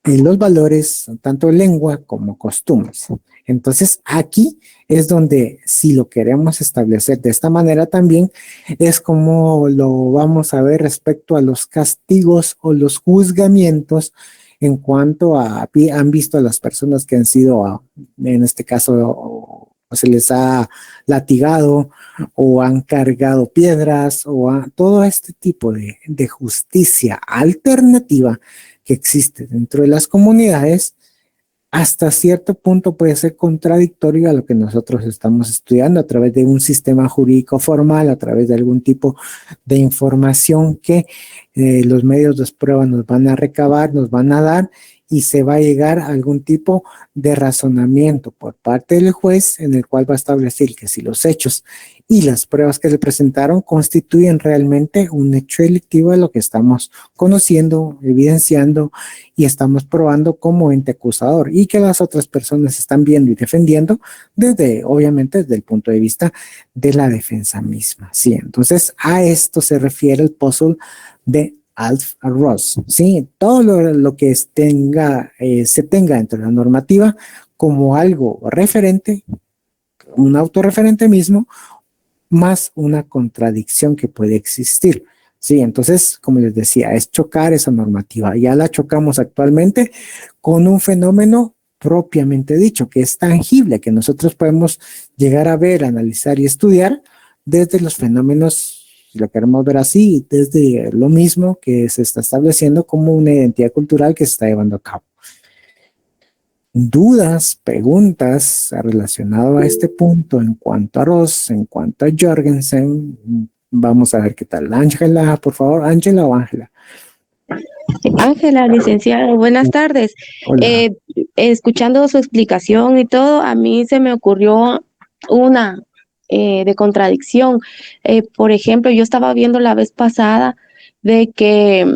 en los valores, tanto lengua como costumbres. Entonces, aquí es donde, si lo queremos establecer de esta manera también, es como lo vamos a ver respecto a los castigos o los juzgamientos en cuanto han visto a las personas que han sido, en este caso, se les ha latigado o han cargado piedras o todo este tipo de justicia alternativa que existe dentro de las comunidades, hasta cierto punto puede ser contradictorio a lo que nosotros estamos estudiando a través de un sistema jurídico formal, a través de algún tipo de información que los medios de prueba nos van a recabar, nos van a dar y se va a llegar a algún tipo de razonamiento por parte del juez en el cual va a establecer que si los hechos y las pruebas que se presentaron constituyen realmente un hecho delictivo de lo que estamos conociendo, evidenciando y estamos probando como ente acusador y que las otras personas están viendo y defendiendo desde, obviamente, desde el punto de vista de la defensa misma. Sí, entonces a esto se refiere el puzzle de Alf Ross, ¿sí? Todo lo que se tenga dentro de la normativa como algo referente, un autorreferente mismo, más una contradicción que puede existir, ¿sí? Entonces, como les decía, es chocar esa normativa. Ya la chocamos actualmente con un fenómeno propiamente dicho, que es tangible, que nosotros podemos llegar a ver, analizar y estudiar desde los fenómenos, si lo queremos ver así, desde lo mismo que se está estableciendo como una identidad cultural que se está llevando a cabo. Dudas, preguntas relacionadas a este punto en cuanto a Ross, en cuanto a Jorgensen, vamos a ver qué tal. Ángela, por favor, Ángela o Ángela. Ángela, licenciada, buenas tardes. Hola. Escuchando su explicación y todo, a mí se me ocurrió una de contradicción. Por ejemplo, yo estaba viendo la vez pasada de que,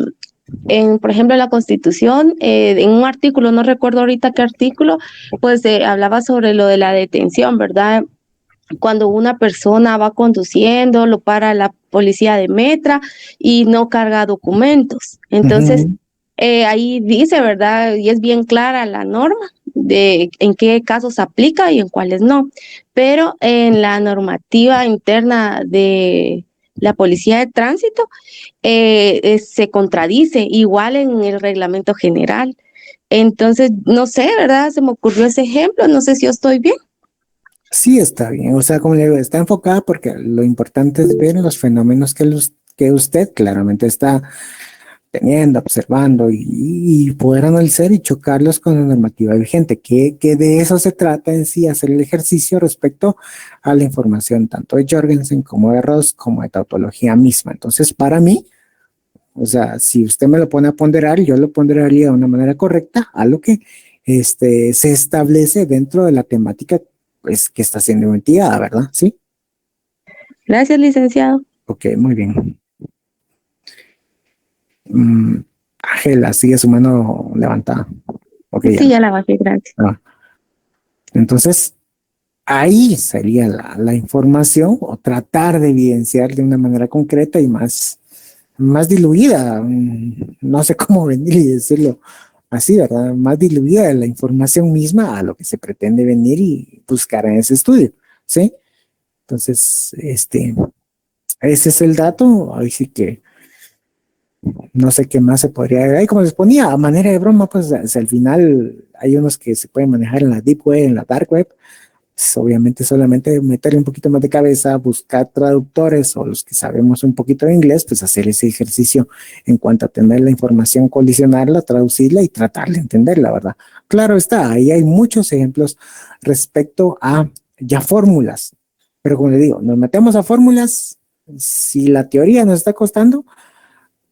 por ejemplo, en la Constitución, en un artículo, no recuerdo ahorita qué artículo, pues hablaba sobre lo de la detención, ¿verdad? Cuando una persona va conduciendo, lo para la policía de Metra y no carga documentos. Entonces, ahí dice, ¿verdad? Y es bien clara la norma de en qué casos aplica y en cuáles no. Pero en la normativa interna de la policía de tránsito se contradice, igual en el reglamento general. Entonces, no sé, ¿verdad? Se me ocurrió ese ejemplo, no sé si yo estoy bien. Sí, está bien. O sea, como le digo, está enfocada porque lo importante es ver los fenómenos que usted claramente está teniendo, observando y poder analizar y chocarlos con la normativa vigente, que de eso se trata en sí, hacer el ejercicio respecto a la información tanto de Jorgensen como de Ross, como de tautología misma. Entonces, para mí, o sea, si usted me lo pone a ponderar, yo lo ponderaría de una manera correcta a lo que se establece dentro de la temática pues, que está siendo investigada, ¿verdad? Sí. Gracias, licenciado. Ok, muy bien. Ángela, sigue su mano levantada. Okay, Sí, ya la bajé, gracias. Entonces, ahí sería la información o tratar de evidenciar de una manera concreta y más diluida. No sé cómo venir y decirlo así, ¿verdad? Más diluida la información misma a lo que se pretende venir y buscar en ese estudio, ¿sí? Entonces, ese es el dato. Ahí sí que no sé qué más se podría agregar. Y como les ponía, a manera de broma, pues al final hay unos que se pueden manejar en la deep web, en la dark web. Pues, obviamente solamente meterle un poquito más de cabeza, buscar traductores o los que sabemos un poquito de inglés, pues hacer ese ejercicio en cuanto a tener la información, colisionarla, traducirla y tratar de entenderla, ¿verdad? Claro está, ahí hay muchos ejemplos respecto a ya fórmulas, pero como le digo, nos metemos a fórmulas, si la teoría nos está costando,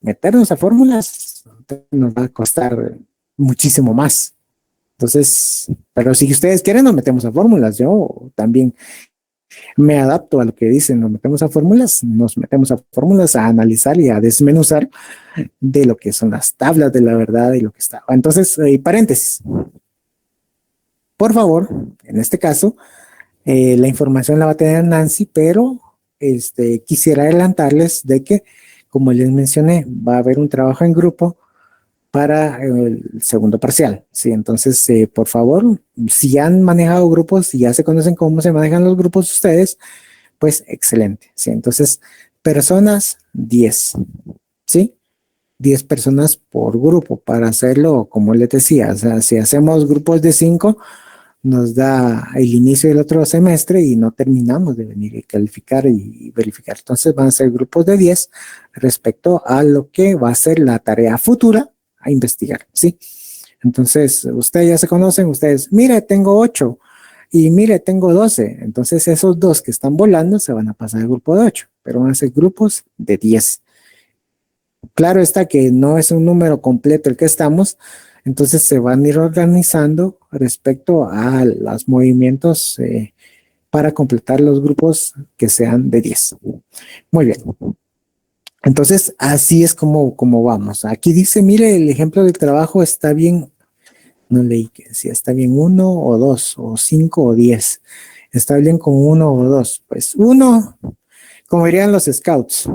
meternos a fórmulas nos va a costar muchísimo más. Entonces, pero si ustedes quieren, nos metemos a fórmulas. Yo también me adapto a lo que dicen, nos metemos a fórmulas a analizar y a desmenuzar de lo que son las tablas de la verdad y lo que está. Entonces, paréntesis. Por favor, en este caso, la información la va a tener Nancy, pero quisiera adelantarles de que, como les mencioné, va a haber un trabajo en grupo para el segundo parcial, ¿sí? Entonces, por favor, si ya han manejado grupos, si ya se conocen cómo se manejan los grupos ustedes, pues excelente, ¿sí? Entonces, personas 10, ¿sí? 10 personas por grupo para hacerlo, como les decía, o sea, si hacemos grupos de 5, nos da el inicio del otro semestre y no terminamos de venir y calificar y verificar. Entonces van a ser grupos de 10 respecto a lo que va a ser la tarea futura a investigar, ¿sí? Entonces, ustedes ya se conocen, ustedes, mire, tengo 8 y mire, tengo 12. Entonces, esos dos que están volando se van a pasar al grupo de 8, pero van a ser grupos de 10. Claro está que no es un número completo el que estamos, entonces se van a ir organizando respecto a los movimientos para completar los grupos que sean de 10. Muy bien. Entonces, así es como vamos. Aquí dice, mire, el ejemplo del trabajo está bien. No leí que decía, está bien 1 o 2 o 5 o 10. Está bien con 1 o 2. Pues 1, como dirían los scouts.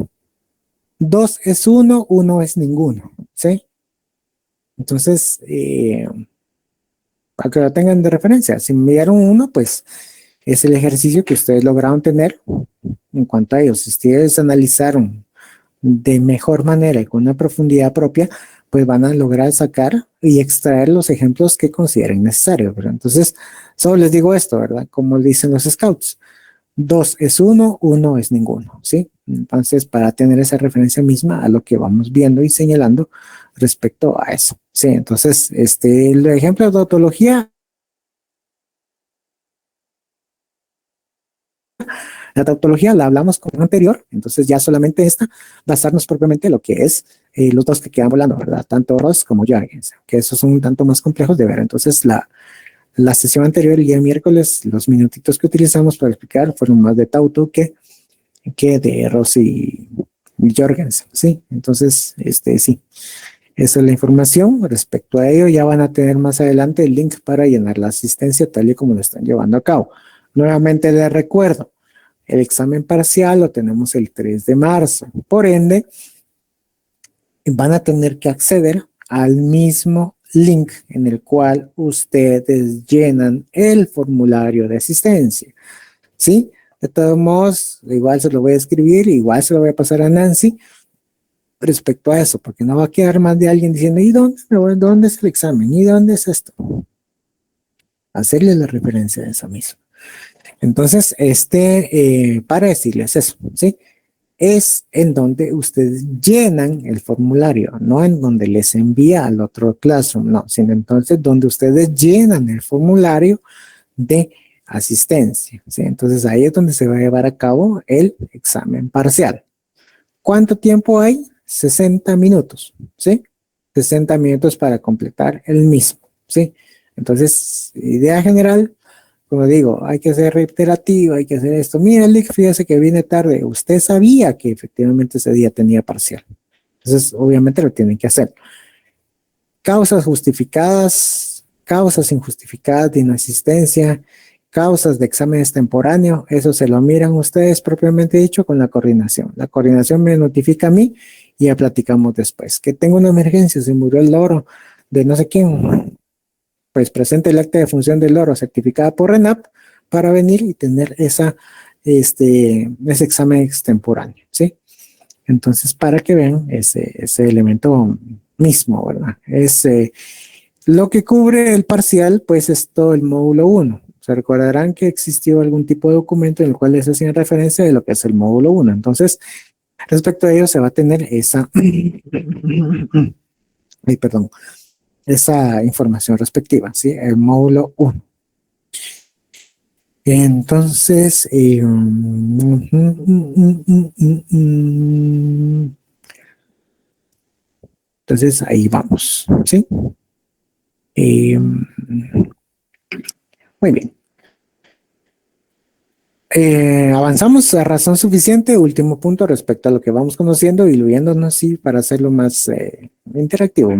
2 es 1, 1 es ninguno. ¿Sí? Entonces, para que lo tengan de referencia, si me dieron 1, pues es el ejercicio que ustedes lograron tener en cuanto a ellos. Si ustedes analizaron de mejor manera y con una profundidad propia, pues van a lograr sacar y extraer los ejemplos que consideren necesarios, ¿verdad? Entonces, solo les digo esto, ¿verdad? Como dicen los scouts, 2 es 1, 1 es ninguno, ¿sí? Entonces, para tener esa referencia misma a lo que vamos viendo y señalando respecto a eso, ¿sí? Entonces, el ejemplo de tautología, la tautología la hablamos con anterior, entonces ya solamente esta, basarnos propiamente en lo que es los dos que quedan volando, ¿verdad? Tanto Ross como Jorgensen, que esos son un tanto más complejos de ver. Entonces, la sesión anterior, el día miércoles, los minutitos que utilizamos para explicar fueron más de Tauto que de Ross y Jorgensen, ¿sí? Entonces, sí, esa es la información. Respecto a ello, ya van a tener más adelante el link para llenar la asistencia tal y como lo están llevando a cabo. Nuevamente les recuerdo, el examen parcial lo tenemos el 3 de marzo. Por ende, van a tener que acceder al mismo link en el cual ustedes llenan el formulario de asistencia. ¿Sí? De todos modos, igual se lo voy a escribir, igual se lo voy a pasar a Nancy respecto a eso, porque no va a quedar más de alguien diciendo, ¿y dónde es el examen? ¿Y dónde es esto? Hacerle la referencia de esa misma. Entonces, para decirles eso, ¿sí? Es en donde ustedes llenan el formulario, no en donde les envía al otro Classroom, no, sino entonces donde ustedes llenan el formulario de asistencia, ¿sí? Entonces ahí es donde se va a llevar a cabo el examen parcial. ¿Cuánto tiempo hay? 60 minutos, ¿sí? 60 minutos para completar el mismo, ¿sí? Entonces, idea general, como digo, hay que ser reiterativo, hay que hacer esto. Mira, Lick, fíjese que viene tarde. Usted sabía que efectivamente ese día tenía parcial. Entonces, obviamente lo tienen que hacer. Causas justificadas, causas injustificadas de inasistencia, causas de exámenes temporáneos, eso se lo miran ustedes propiamente dicho con la coordinación. La coordinación me notifica a mí y ya platicamos después. Que tengo una emergencia, se murió el loro de no sé quién, pues presente el acta de función del loro certificada por RENAP para venir y tener ese examen extemporáneo, ¿sí? Entonces, para que vean ese elemento mismo, ¿verdad? Lo que cubre el parcial, pues es todo el módulo 1. Se recordarán que existió algún tipo de documento en el cual les hacían referencia de lo que es el módulo 1. Entonces, respecto a ello, se va a tener esa... Ay, perdón. Esa información respectiva, ¿sí? El módulo 1. Entonces, entonces ahí vamos, ¿sí? Muy bien. Avanzamos a razón suficiente. Último punto respecto a lo que vamos conociendo, diluyéndonos, sí, para hacerlo más interactivo,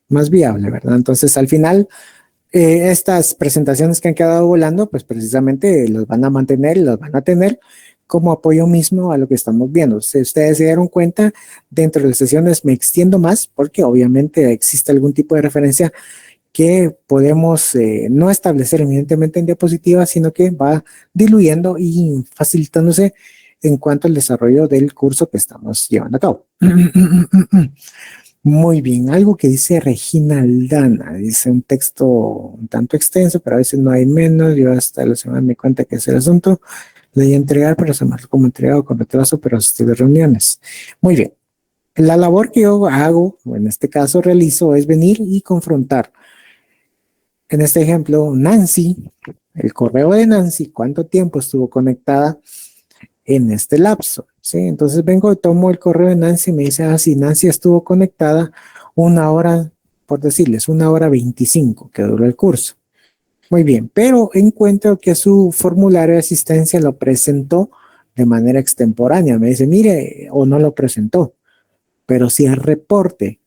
más viable, ¿verdad? Entonces, al final, estas presentaciones que han quedado volando, pues precisamente los van a mantener y los van a tener como apoyo mismo a lo que estamos viendo. Si ustedes se dieron cuenta, dentro de las sesiones me extiendo más porque obviamente existe algún tipo de referencia que podemos no establecer evidentemente en diapositivas, sino que va diluyendo y facilitándose en cuanto al desarrollo del curso que estamos llevando a cabo. Muy bien, algo que dice Regina Aldana, dice un texto un tanto extenso, pero a veces no hay menos, yo hasta la semana me cuenta que es el asunto, le di a entregar, pero se marcó como entregado con retraso, pero asistí de reuniones. Muy bien, la labor que yo hago, o en este caso realizo, es venir y confrontar. En este ejemplo, Nancy, el correo de Nancy, cuánto tiempo estuvo conectada en este lapso, ¿sí? Entonces vengo y tomo el correo de Nancy y me dice, sí, Nancy estuvo conectada 1 hora, por decirles, 1 hora 25 que duró el curso. Muy bien, pero encuentro que su formulario de asistencia lo presentó de manera extemporánea. Me dice, mire, o no lo presentó, pero si el reporte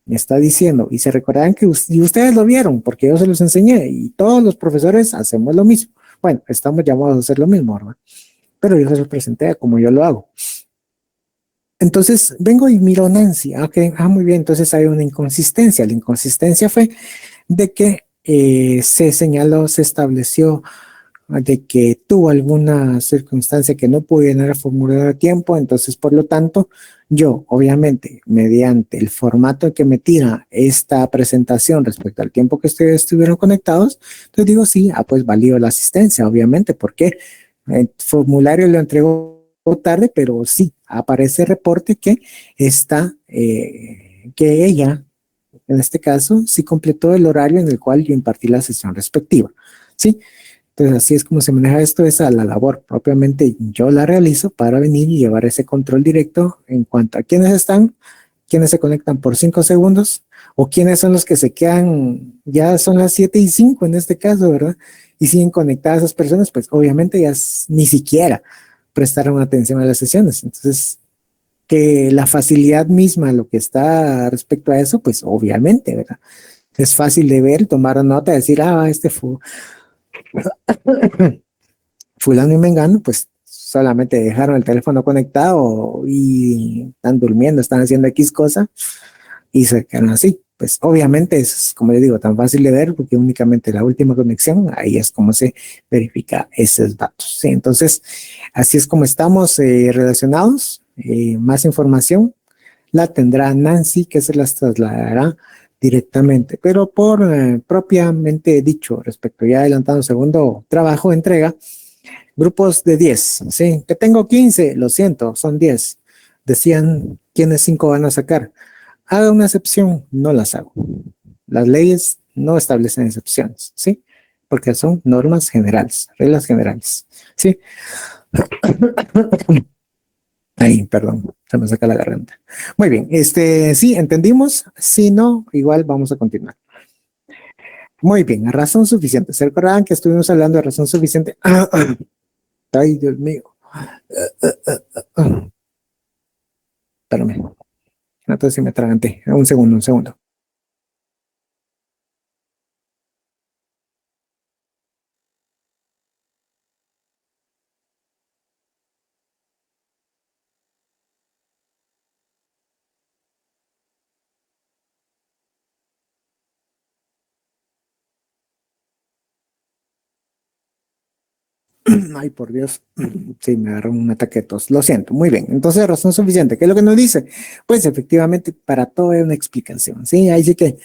me está diciendo, y se recordarán que y ustedes lo vieron, porque yo se los enseñé, y todos los profesores hacemos lo mismo. Bueno, estamos llamados a hacer lo mismo, ¿verdad? Pero yo se los presenté como yo lo hago. Entonces vengo y miro a Nancy. Okay, muy bien, entonces hay una inconsistencia. La inconsistencia fue de que se señaló, se estableció de que tuvo alguna circunstancia que no pudo llenar el formulario a tiempo, entonces por lo tanto yo obviamente mediante el formato que me tira esta presentación respecto al tiempo que ustedes estuvieron conectados, entonces digo sí, pues valió la asistencia obviamente porque el formulario lo entregó tarde, pero sí aparece reporte que está, que ella en este caso sí completó el horario en el cual yo impartí la sesión respectiva, ¿sí? Entonces, así es como se maneja esto, es a la labor. Propiamente yo la realizo para venir y llevar ese control directo en cuanto a quiénes están, quiénes se conectan por 5 segundos o quiénes son los que se quedan, ya son las 7:05 en este caso, ¿verdad? Y siguen conectadas esas personas, pues obviamente ya ni siquiera prestaron atención a las sesiones. Entonces, que la facilidad misma, lo que está respecto a eso, pues obviamente, ¿verdad? Es fácil de ver, tomar nota, decir, este fue fulano y mengano, pues solamente dejaron el teléfono conectado y están durmiendo, están haciendo X cosa y se quedaron así. Pues obviamente es, como les digo, tan fácil de ver porque únicamente la última conexión, ahí es como se verifica esos datos. ¿Sí? Entonces, así es como estamos relacionados. Más información la tendrá Nancy, que se las trasladará directamente, pero por propiamente dicho, respecto ya adelantado segundo trabajo de entrega, grupos de 10, sí, que tengo 15, lo siento, son 10. Decían quiénes 5 van a sacar. Haga una excepción, no las hago. Las leyes no establecen excepciones, ¿sí? Porque son normas generales, reglas generales, ¿sí? Ay, perdón, se me saca la garganta. Muy bien, sí, entendimos. Si no, igual vamos a continuar. Muy bien, a razón suficiente. ¿Se recordaban que estuvimos hablando de razón suficiente? Ay, Dios mío. Espérame. Entonces sí me atraganté. Un segundo, un segundo. Ay, por Dios. Sí, me agarró un ataque de tos. Lo siento. Muy bien. Entonces, razón suficiente. ¿Qué es lo que nos dice? Pues efectivamente, para todo hay una explicación. Sí, ahí sí que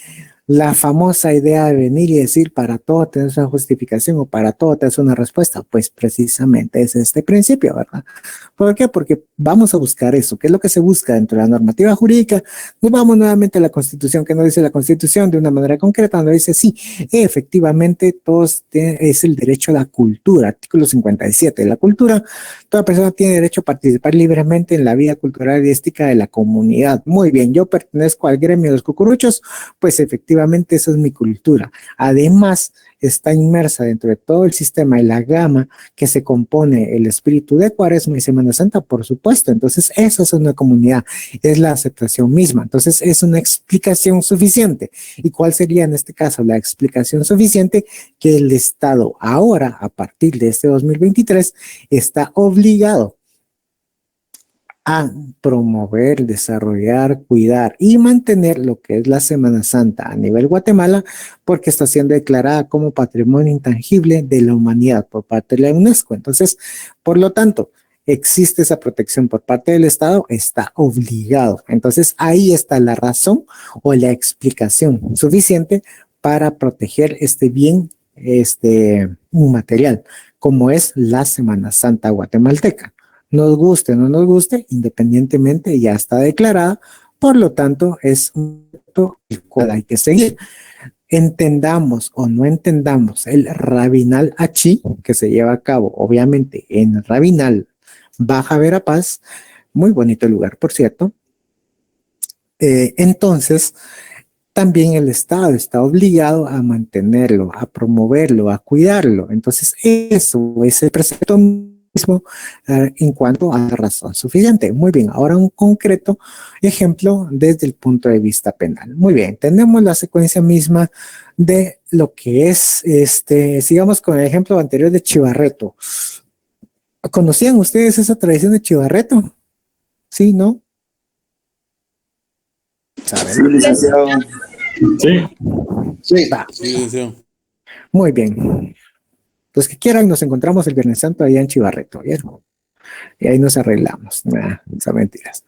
la famosa idea de venir y decir para todo tenés una justificación o para todo tenés una respuesta, pues precisamente es este principio, ¿verdad? ¿Por qué? Porque vamos a buscar eso. ¿Qué es lo que se busca dentro de la normativa jurídica? Nos vamos nuevamente a la Constitución. ¿Qué nos dice la Constitución? De una manera concreta, donde dice, sí, efectivamente, todos es el derecho a la cultura. Artículo 57. La cultura, toda persona tiene derecho a participar libremente en la vida cultural y artística de la comunidad. Muy bien, yo pertenezco al gremio de los cucuruchos, pues efectivamente esa es mi cultura. Además, está inmersa dentro de todo el sistema y la gama que se compone el espíritu de Cuaresma y Semana Santa, por supuesto. Entonces, eso es una comunidad, es la aceptación misma. Entonces, es una explicación suficiente. ¿Y cuál sería en este caso la explicación suficiente? Que el Estado ahora, a partir de este 2023, está obligado a promover, desarrollar, cuidar y mantener lo que es la Semana Santa a nivel Guatemala, porque está siendo declarada como patrimonio intangible de la humanidad por parte de la UNESCO. Entonces, por lo tanto, existe esa protección por parte del Estado, está obligado. Entonces, ahí está la razón o la explicación suficiente para proteger este bien, inmaterial, como es la Semana Santa guatemalteca. Nos guste o no nos guste, independientemente ya está declarada, por lo tanto es un punto el cual hay que seguir. Entendamos o no entendamos el Rabinal Achí, que se lleva a cabo obviamente en Rabinal Baja Verapaz, muy bonito lugar, por cierto. Entonces, también el Estado está obligado a mantenerlo, a promoverlo, a cuidarlo. Entonces, eso es el precepto mismo en cuanto a la razón suficiente. Muy bien, ahora un concreto ejemplo desde el punto de vista penal. Muy bien, tenemos la secuencia misma de lo que es, sigamos con el ejemplo anterior de Chivarreto. ¿Conocían ustedes esa tradición de Chivarreto? Sí, ¿no? Sí, licenciado. Sí, Sí. Va. sí, licenciado. Muy bien. Los que quieran, nos encontramos el Viernes Santo allá en Chivarreto, ¿vieron? Y ahí nos arreglamos. Nah, son mentiras.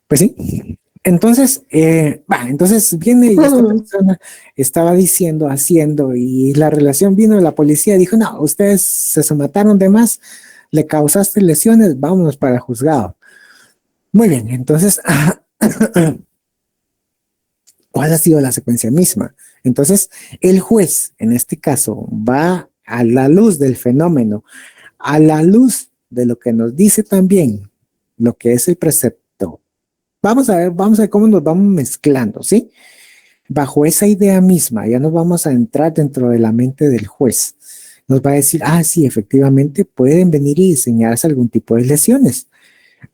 Pues sí. Entonces, entonces viene y esta persona estaba diciendo, haciendo, y la relación vino de la policía, dijo, no, ustedes se mataron de más, le causaste lesiones, vámonos para el juzgado. Muy bien, entonces, ¿cuál ha sido la secuencia misma? Entonces, el juez, en este caso, va a la luz del fenómeno, a la luz de lo que nos dice también lo que es el precepto. Vamos a ver cómo nos vamos mezclando, ¿sí? Bajo esa idea misma, ya nos vamos a entrar dentro de la mente del juez. Nos va a decir, sí, efectivamente pueden venir y diseñarse algún tipo de lesiones.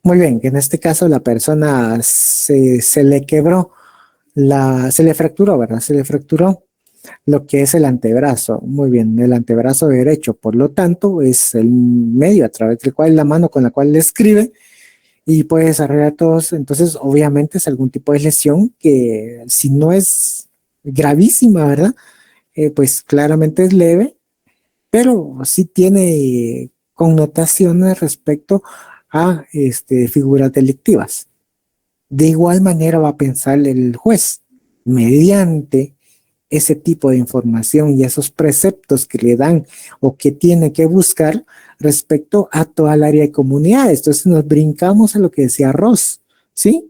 Muy bien, que en este caso la persona se le quebró, se le fracturó, ¿verdad? Se le fracturó lo que es el antebrazo. Muy bien, el antebrazo derecho, por lo tanto, es el medio a través del cual la mano con la cual le escribe y puede desarrollar todos. Entonces, obviamente es algún tipo de lesión que si no es gravísima, ¿verdad? Pues claramente es leve, pero sí tiene connotaciones respecto a figuras delictivas. De igual manera va a pensar el juez, mediante ese tipo de información y esos preceptos que le dan o que tiene que buscar respecto a toda el área de comunidades. Entonces nos brincamos a lo que decía Ross, ¿sí?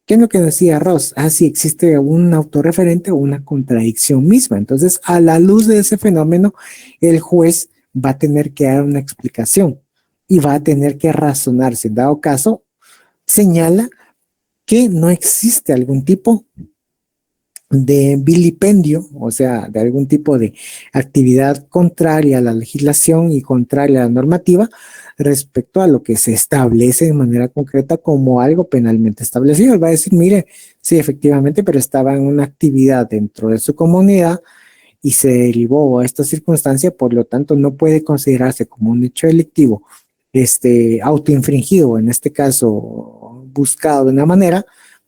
¿Qué es lo que decía Ross? Sí, existe un autorreferente o una contradicción misma. Entonces, a la luz de ese fenómeno, el juez va a tener que dar una explicación y va a tener que razonarse. En dado caso, señala que no existe algún tipo de vilipendio, o sea, de algún tipo de actividad contraria a la legislación y contraria a la normativa respecto a lo que se establece de manera concreta como algo penalmente establecido. Va a decir, mire, sí, efectivamente, pero estaba en una actividad dentro de su comunidad y se derivó a esta circunstancia, por lo tanto no puede considerarse como un hecho delictivo autoinfringido, en este caso buscado de una manera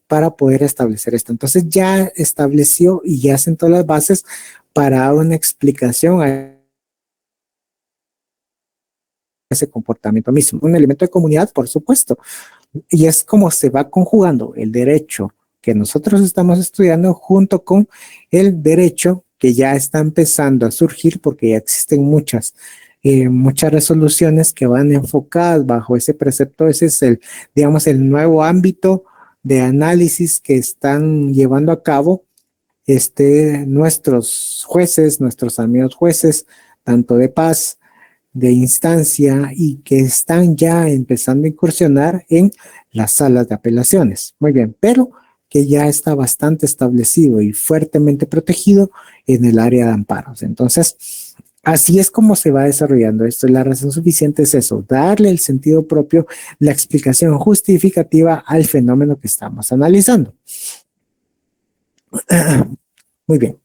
para poder establecer esto. Entonces ya estableció y ya sentó las bases para dar una explicación a ese comportamiento mismo. Un elemento de comunidad, por supuesto, y es como se va conjugando el derecho que nosotros estamos estudiando junto con el derecho que ya está empezando a surgir porque ya existen muchas resoluciones que van enfocadas bajo ese precepto. Ese es digamos, el nuevo ámbito de análisis que están llevando a cabo nuestros jueces, nuestros amigos jueces, tanto de paz, de instancia, y que están ya empezando a incursionar en las salas de apelaciones. Muy bien, pero que ya está bastante establecido y fuertemente protegido en el área de amparos. Entonces, así es como se va desarrollando esto. La razón suficiente es eso, darle el sentido propio, la explicación justificativa al fenómeno que estamos analizando. Muy bien.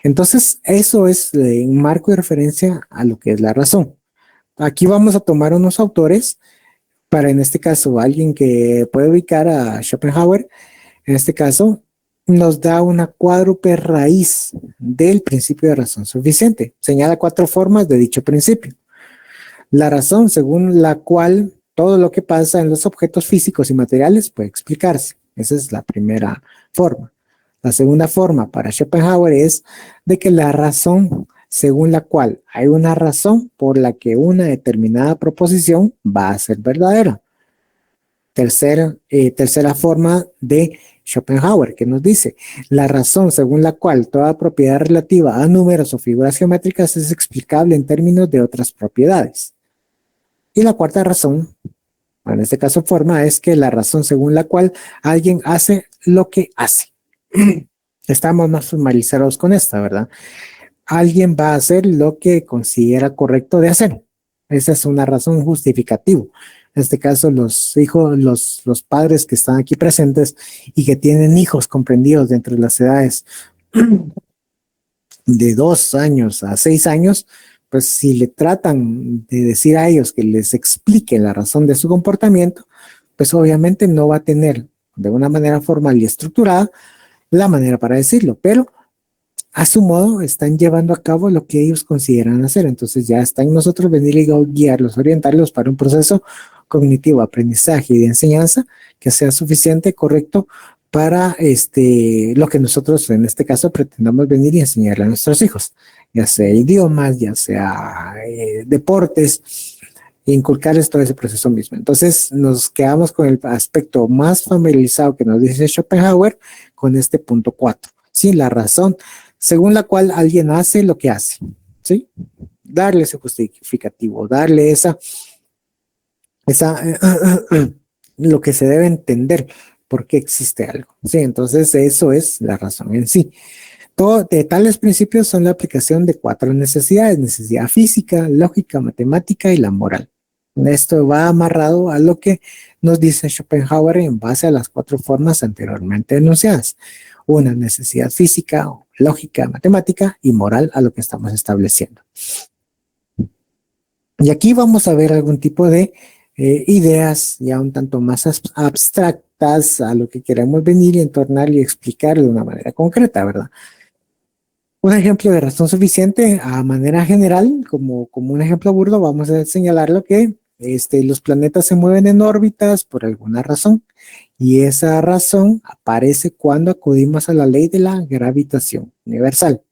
Entonces, eso es un marco de referencia a lo que es la razón. Aquí vamos a tomar unos autores para, en este caso, alguien que puede ubicar a Schopenhauer. En este caso, nos da una cuádruple raíz del principio de razón suficiente. Señala 4 formas de dicho principio. La razón según la cual todo lo que pasa en los objetos físicos y materiales puede explicarse. Esa es la primera forma. La segunda forma para Schopenhauer es de que la razón según la cual hay una razón por la que una determinada proposición va a ser verdadera. Tercera forma de Schopenhauer, que nos dice la razón según la cual toda propiedad relativa a números o figuras geométricas es explicable en términos de otras propiedades. Y la cuarta razón en este caso forma, es que la razón según la cual alguien hace lo que hace. Estamos más formalizados con esta, ¿verdad? Alguien va a hacer lo que considera correcto de hacer. Esa es una razón justificativa. En este caso, los hijos, los padres que están aquí presentes y que tienen hijos comprendidos dentro de las edades de 2 años a 6 años, pues si le tratan de decir a ellos que les explique la razón de su comportamiento, pues obviamente no va a tener de una manera formal y estructurada la manera para decirlo, pero a su modo están llevando a cabo lo que ellos consideran hacer. Entonces ya está en nosotros venir y guiarlos, orientarlos para un proceso cognitivo, aprendizaje y de enseñanza que sea suficiente, correcto para lo que nosotros en este caso pretendamos venir y enseñarle a nuestros hijos, ya sea idiomas, ya sea deportes, inculcarles todo ese proceso mismo. Entonces nos quedamos con el aspecto más familiarizado que nos dice Schopenhauer con este punto 4. Sí, la razón según la cual alguien hace lo que hace, ¿sí? Darle ese justificativo, darle lo que se debe entender por qué existe algo, ¿sí? Entonces eso es la razón en sí. Todo de tales principios son la aplicación de 4 necesidades: necesidad física, lógica, matemática y la moral. Esto va amarrado a lo que nos dice Schopenhauer en base a las 4 formas anteriormente enunciadas. Una necesidad física, lógica, matemática y moral a lo que estamos estableciendo. Y aquí vamos a ver algún tipo de ideas ya un tanto más abstractas a lo que queremos venir y entornar y explicar de una manera concreta, ¿verdad? Un ejemplo de razón suficiente a manera general, como un ejemplo burdo, vamos a señalar lo que los planetas se mueven en órbitas por alguna razón, y esa razón aparece cuando acudimos a la ley de la gravitación universal.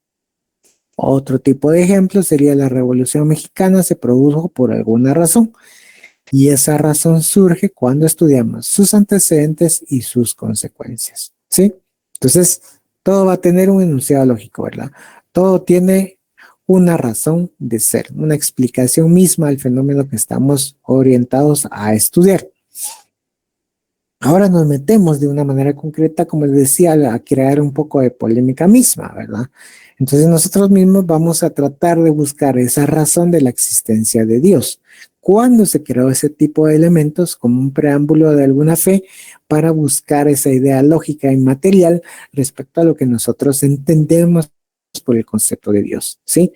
Otro tipo de ejemplo sería la Revolución Mexicana se produjo por alguna razón, y esa razón surge cuando estudiamos sus antecedentes y sus consecuencias, ¿sí? Entonces, todo va a tener un enunciado lógico, ¿verdad? Todo tiene una razón de ser, una explicación misma al fenómeno que estamos orientados a estudiar. Ahora nos metemos de una manera concreta, como les decía, a crear un poco de polémica misma, ¿verdad? Entonces nosotros mismos vamos a tratar de buscar esa razón de la existencia de Dios. ¿Cuándo se creó ese tipo de elementos como un preámbulo de alguna fe para buscar esa idea lógica y material respecto a lo que nosotros entendemos por el concepto de Dios, ¿sí?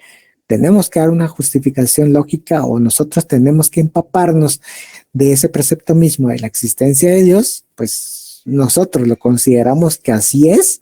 Tenemos que dar una justificación lógica o nosotros tenemos que empaparnos de ese precepto mismo de la existencia de Dios, pues nosotros lo consideramos que así es,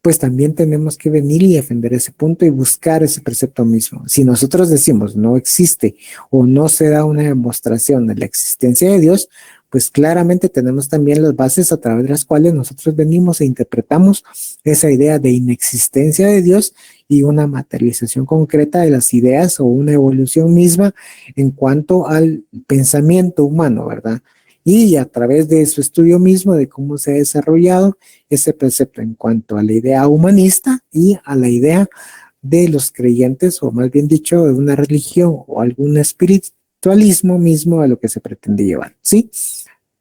pues también tenemos que venir y defender ese punto y buscar ese precepto mismo. Si nosotros decimos no existe o no se da una demostración de la existencia de Dios, pues claramente tenemos también las bases a través de las cuales nosotros venimos e interpretamos esa idea de inexistencia de Dios y una materialización concreta de las ideas o una evolución misma en cuanto al pensamiento humano, ¿verdad? Y a través de su estudio mismo de cómo se ha desarrollado ese precepto en cuanto a la idea humanista y a la idea de los creyentes, o más bien dicho, de una religión o algún espiritualismo mismo a lo que se pretende llevar, ¿sí?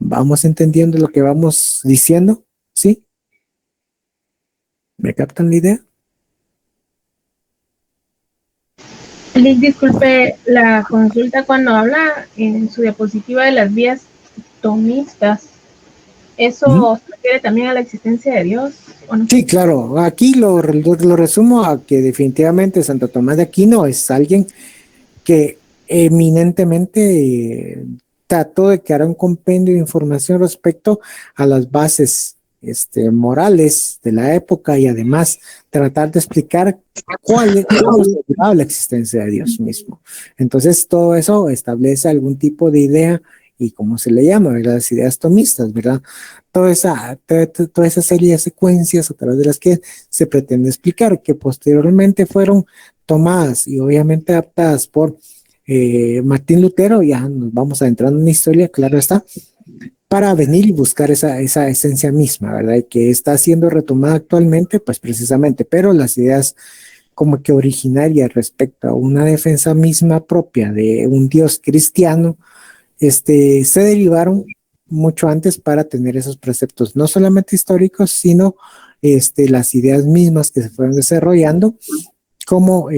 ¿Vamos entendiendo lo que vamos diciendo? ¿Sí? ¿Me captan la idea? Liz, disculpe la consulta cuando habla en su diapositiva de las vías tomistas. ¿Eso se refiere también a la existencia de Dios? ¿O no? Sí, claro. Aquí lo resumo a que definitivamente Santo Tomás de Aquino es alguien que eminentemente trató de crear un compendio de información respecto a las bases morales de la época y además tratar de explicar cómo se llegaba la existencia de Dios mismo. Entonces todo eso establece algún tipo de idea y cómo se le llama, ¿verdad? Las ideas tomistas, ¿verdad? Toda esa serie de secuencias a través de las que se pretende explicar, que posteriormente fueron tomadas y obviamente adaptadas por Martín Lutero. Ya nos vamos adentrando en la historia, claro está, para venir y buscar esa esencia misma, ¿verdad? Y que está siendo retomada actualmente, pues precisamente, pero las ideas como que originarias respecto a una defensa misma propia de un Dios cristiano, se derivaron mucho antes para tener esos preceptos, no solamente históricos, sino las ideas mismas que se fueron desarrollando como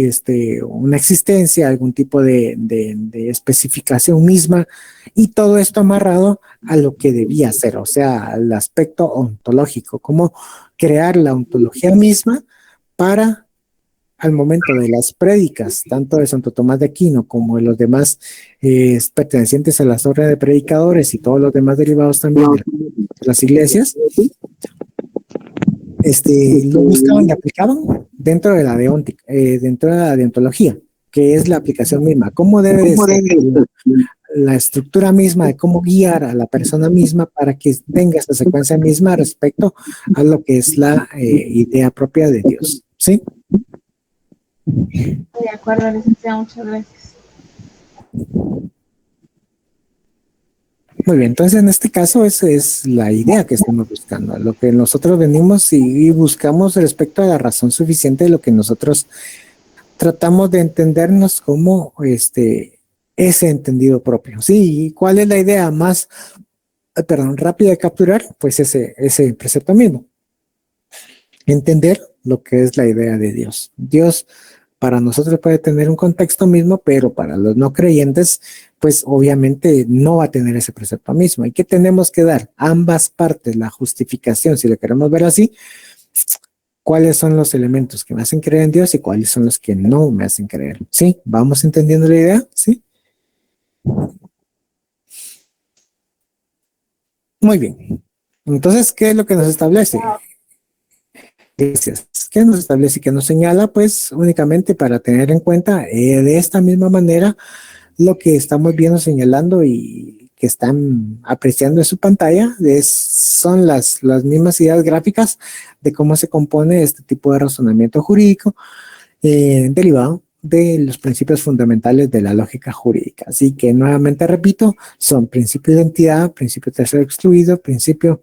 una existencia, algún tipo de especificación misma, y todo esto amarrado a lo que debía ser, o sea, al aspecto ontológico, como crear la ontología misma para al momento de las prédicas, tanto de Santo Tomás de Aquino como de los demás pertenecientes a las órdenes de predicadores y todos los demás derivados también de las iglesias, lo buscaban y aplicaban dentro de dentro de la deontología, que es la aplicación misma. ¿Cómo debe de ser la estructura misma de cómo guiar a la persona misma para que tenga esta secuencia misma respecto a lo que es la idea propia de Dios? ¿Sí? De acuerdo, licenciado, muchas gracias. Muy bien, entonces en este caso esa es la idea que estamos buscando, lo que nosotros venimos y buscamos respecto a la razón suficiente de lo que nosotros tratamos de entendernos como ese entendido propio. Sí, ¿y cuál es la idea más, rápida de capturar? Pues ese precepto mismo. Entender lo que es la idea de Dios. Dios para nosotros puede tener un contexto mismo, pero para los no creyentes, pues obviamente no va a tener ese precepto mismo. ¿Y qué tenemos que dar? Ambas partes, la justificación, si lo queremos ver así, cuáles son los elementos que me hacen creer en Dios y cuáles son los que no me hacen creer. ¿Sí? ¿Vamos entendiendo la idea? ¿Sí? Muy bien. Entonces, ¿qué es lo que nos establece? Gracias. ¿Qué nos establece y qué nos señala? Pues únicamente para tener en cuenta de esta misma manera lo que estamos viendo, señalando y que están apreciando en su pantalla son las mismas ideas gráficas de cómo se compone este tipo de razonamiento jurídico derivado de los principios fundamentales de la lógica jurídica. Así que nuevamente repito, son principio de identidad, principio tercero excluido, principio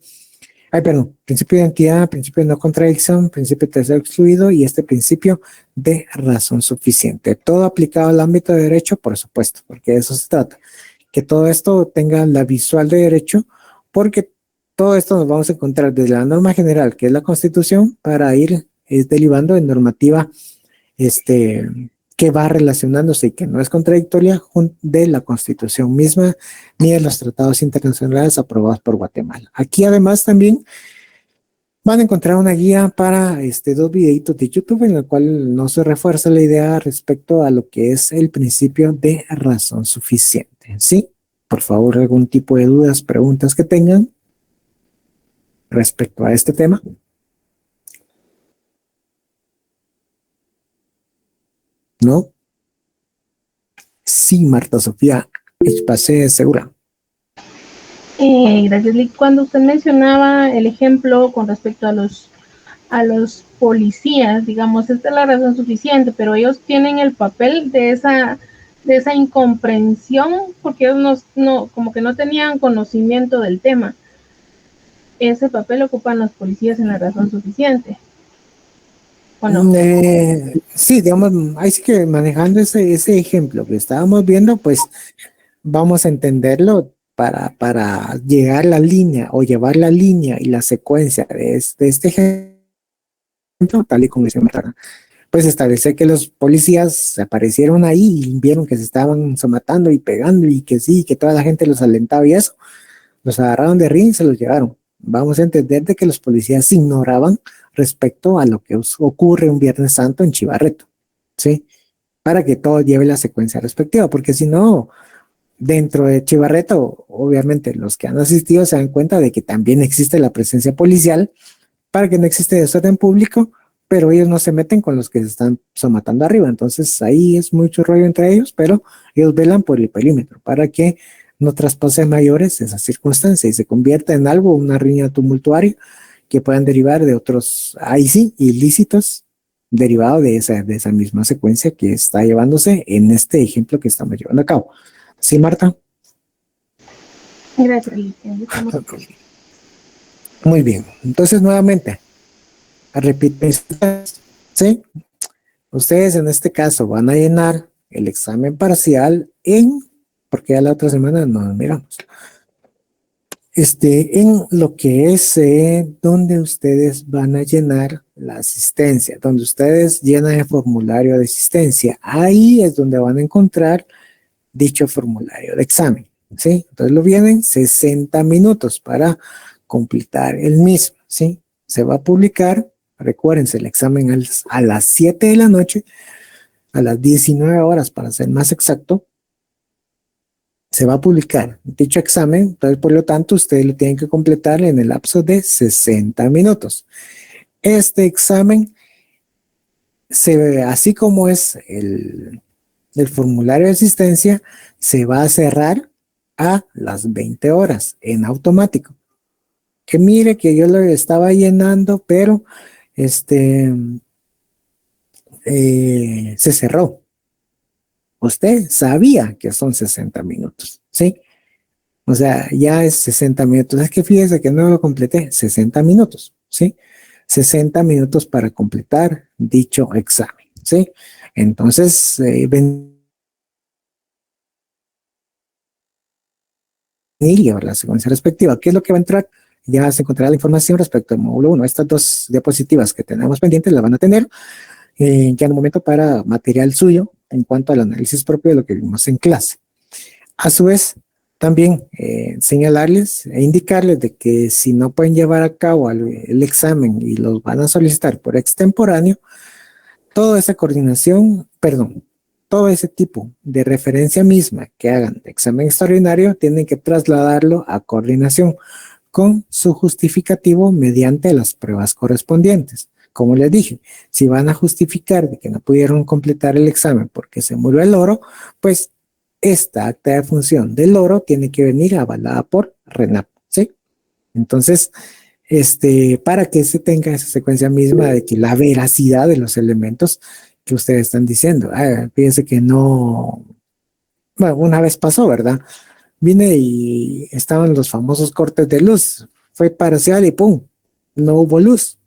de identidad, principio de no contradicción, principio tercero excluido y este principio de razón suficiente. Todo aplicado al ámbito de derecho, por supuesto, porque de eso se trata. Que todo esto tenga la visual de derecho, porque todo esto nos vamos a encontrar desde la norma general, que es la Constitución, para ir derivando en normativa que va relacionándose y que no es contradictoria de la Constitución misma ni de los tratados internacionales aprobados por Guatemala. Aquí además también van a encontrar una guía para dos videitos de YouTube en el cual no se refuerza la idea respecto a lo que es el principio de razón suficiente. ¿Sí? Por favor, algún tipo de dudas, preguntas que tengan respecto a este tema. ¿No? Sí, Marta Sofía, pasé segura. Gracias, Lick. Cuando usted mencionaba el ejemplo con respecto a los policías, digamos, esta es la razón suficiente, pero ellos tienen el papel de esa incomprensión porque ellos como que no tenían conocimiento del tema. Ese papel ocupan los policías en la razón suficiente. ¿O no? Sí, digamos, ahí sí que manejando ese ejemplo que estábamos viendo, pues vamos a entenderlo para llegar la línea o llevar la línea y la secuencia de este ejemplo, tal y como dice Marta, pues establecer que los policías aparecieron ahí y vieron que se estaban matando y pegando y que sí, que toda la gente los alentaba y eso, los agarraron de ring y se los llevaron. Vamos a entender de que los policías ignoraban respecto a lo que ocurre un Viernes Santo en Chivarreto, ¿sí? Para que todo lleve la secuencia respectiva, porque si no, dentro de Chivarreto, obviamente los que han asistido se dan cuenta de que también existe la presencia policial para que no existe desorden público, pero ellos no se meten con los que se están matando arriba, entonces ahí es mucho rollo entre ellos, pero ellos velan por el perímetro para que no traspase mayores esa circunstancia y se convierta en algo, una riña tumultuaria que puedan derivar de otros, ahí sí, ilícitos, derivado de esa misma secuencia que está llevándose en este ejemplo que estamos llevando a cabo. ¿Sí, Marta? Gracias, Lick. Muy bien, entonces nuevamente, repito, ¿sí? Ustedes en este caso van a llenar el examen parcial en porque ya la otra semana no nos miramos. En lo que es donde ustedes van a llenar la asistencia, donde ustedes llenan el formulario de asistencia, ahí es donde van a encontrar dicho formulario de examen, ¿sí? Entonces lo vienen 60 minutos para completar el mismo, ¿sí? Se va a publicar, recuérdense, el examen a las 7 de la noche, a las 19 horas para ser más exacto, se va a publicar dicho examen, entonces por lo tanto ustedes lo tienen que completar en el lapso de 60 minutos. Este examen, así como es el formulario de asistencia, se va a cerrar a las 20 horas en automático. Que mire que yo lo estaba llenando, pero se cerró. Usted sabía que son 60 minutos, ¿sí? O sea, ya es 60 minutos. Es que fíjese que no lo completé, 60 minutos, ¿sí? 60 minutos para completar dicho examen, ¿sí? Entonces, venir y llevar la secuencia respectiva. ¿Qué es lo que va a entrar? Ya se encontrará la información respecto al módulo 1. Estas dos diapositivas que tenemos pendientes las van a tener ya en un momento para material suyo en cuanto al análisis propio de lo que vimos en clase. A su vez, también señalarles e indicarles de que si no pueden llevar a cabo el examen y los van a solicitar por extemporáneo, toda esa coordinación, perdón, todo ese tipo de referencia misma que hagan de examen extraordinario, tienen que trasladarlo a coordinación con su justificativo mediante las pruebas correspondientes. Como les dije, si van a justificar de que no pudieron completar el examen porque se murió el loro, pues esta acta de función del loro tiene que venir avalada por RENAP, ¿sí? Entonces, para que se tenga esa secuencia misma de que la veracidad de los elementos que ustedes están diciendo. Fíjense que no, bueno, una vez pasó, ¿verdad? Vine y estaban los famosos cortes de luz, fue parcial y ¡pum! No hubo luz.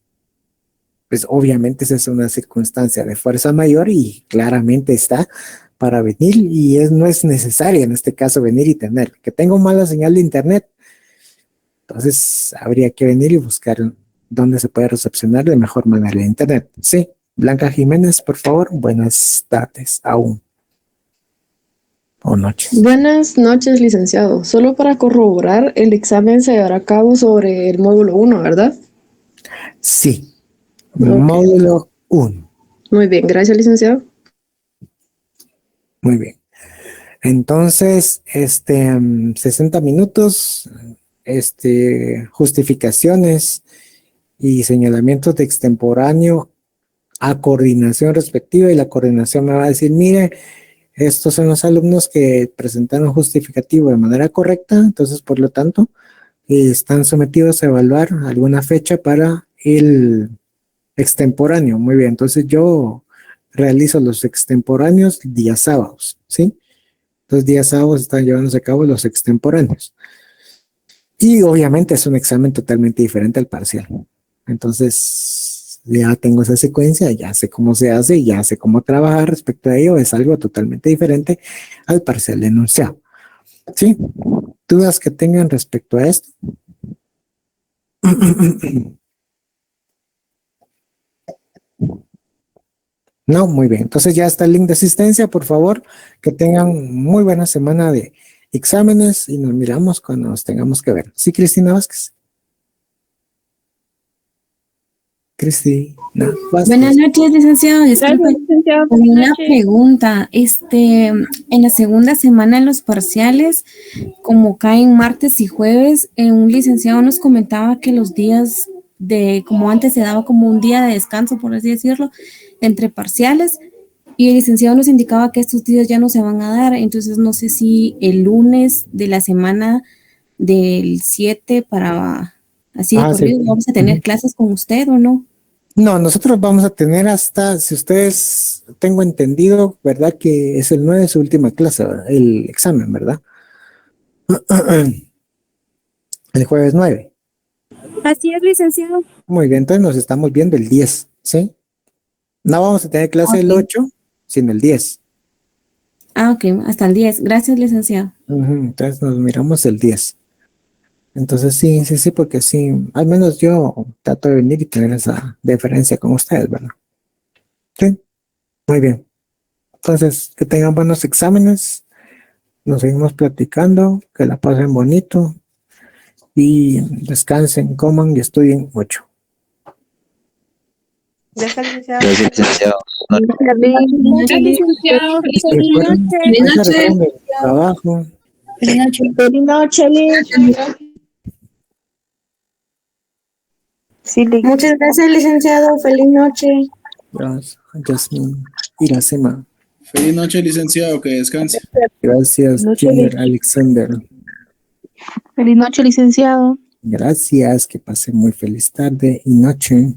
Pues obviamente esa es una circunstancia de fuerza mayor y claramente está para venir y no es necesario en este caso venir y tener. Que tengo mala señal de internet, entonces habría que venir y buscar dónde se puede recepcionar de mejor manera el internet. Sí, Blanca Jiménez, por favor, buenas tardes aún. O noches. Buenas noches, licenciado. Solo para corroborar, el examen se llevará a cabo sobre el módulo 1, ¿verdad? Sí, Okay. Módulo 1. Muy bien, gracias, licenciado. Muy bien. Entonces, 60 minutos, justificaciones y señalamientos de extemporáneo a coordinación respectiva, y la coordinación me va a decir, mire, estos son los alumnos que presentaron justificativo de manera correcta, entonces por lo tanto están sometidos a evaluar alguna fecha para el extemporáneo. Muy bien, entonces yo realizo los extemporáneos días sábados, ¿sí? Entonces días sábados están llevándose a cabo los extemporáneos. Y obviamente es un examen totalmente diferente al parcial. Entonces ya tengo esa secuencia, ya sé cómo se hace, ya sé cómo trabajar respecto a ello. Es algo totalmente diferente al parcial de enunciado. ¿Sí? ¿Dudas que tengan respecto a esto? No, muy bien. Entonces ya está el link de asistencia, por favor. Que tengan muy buena semana de exámenes y nos miramos cuando nos tengamos que ver. Sí, Cristina Vázquez. Cristina Vázquez. Buenas noches, licenciado. Disculpe, Gracias, licenciado. con Buenas una noches. pregunta. En la segunda semana de los parciales, como caen martes y jueves, un licenciado nos comentaba que los días como antes se daba como un día de descanso, por así decirlo, entre parciales, y el licenciado nos indicaba que estos días ya no se van a dar. Entonces no sé si el lunes de la semana del 7 para así de corrido Sí. vamos a tener clases con usted o no. No, nosotros vamos a tener hasta, si ustedes, tengo entendido, ¿verdad? Que es el 9 su última clase, ¿verdad? El examen, ¿verdad? El jueves 9. Así es, licenciado. Muy bien, entonces nos estamos viendo el 10, ¿sí? No vamos a tener clase el Ok. 8, sino el 10. Ah, ok, hasta el 10. Gracias, licenciado. Entonces nos miramos el 10. Entonces sí, porque sí, al menos yo trato de venir y tener esa deferencia con ustedes, ¿verdad? Sí, muy bien. Entonces, que tengan buenos exámenes, nos seguimos platicando, que la pasen bonito y descansen, coman y estudien mucho. Gracias, licenciado. Gracias, licenciado. Gracias, licenciado. Feliz noche. Ahí se recuerden del trabajo. Feliz noche. Feliz noche, Liz. Sí, Muchas gracias, licenciado. Feliz noche. Gracias, Jasmine, Iracema. Feliz noche, licenciado, que descanse. Gracias, Noche, Junior Alexander. Feliz noche, licenciado. Gracias, que pasen muy feliz tarde y noche.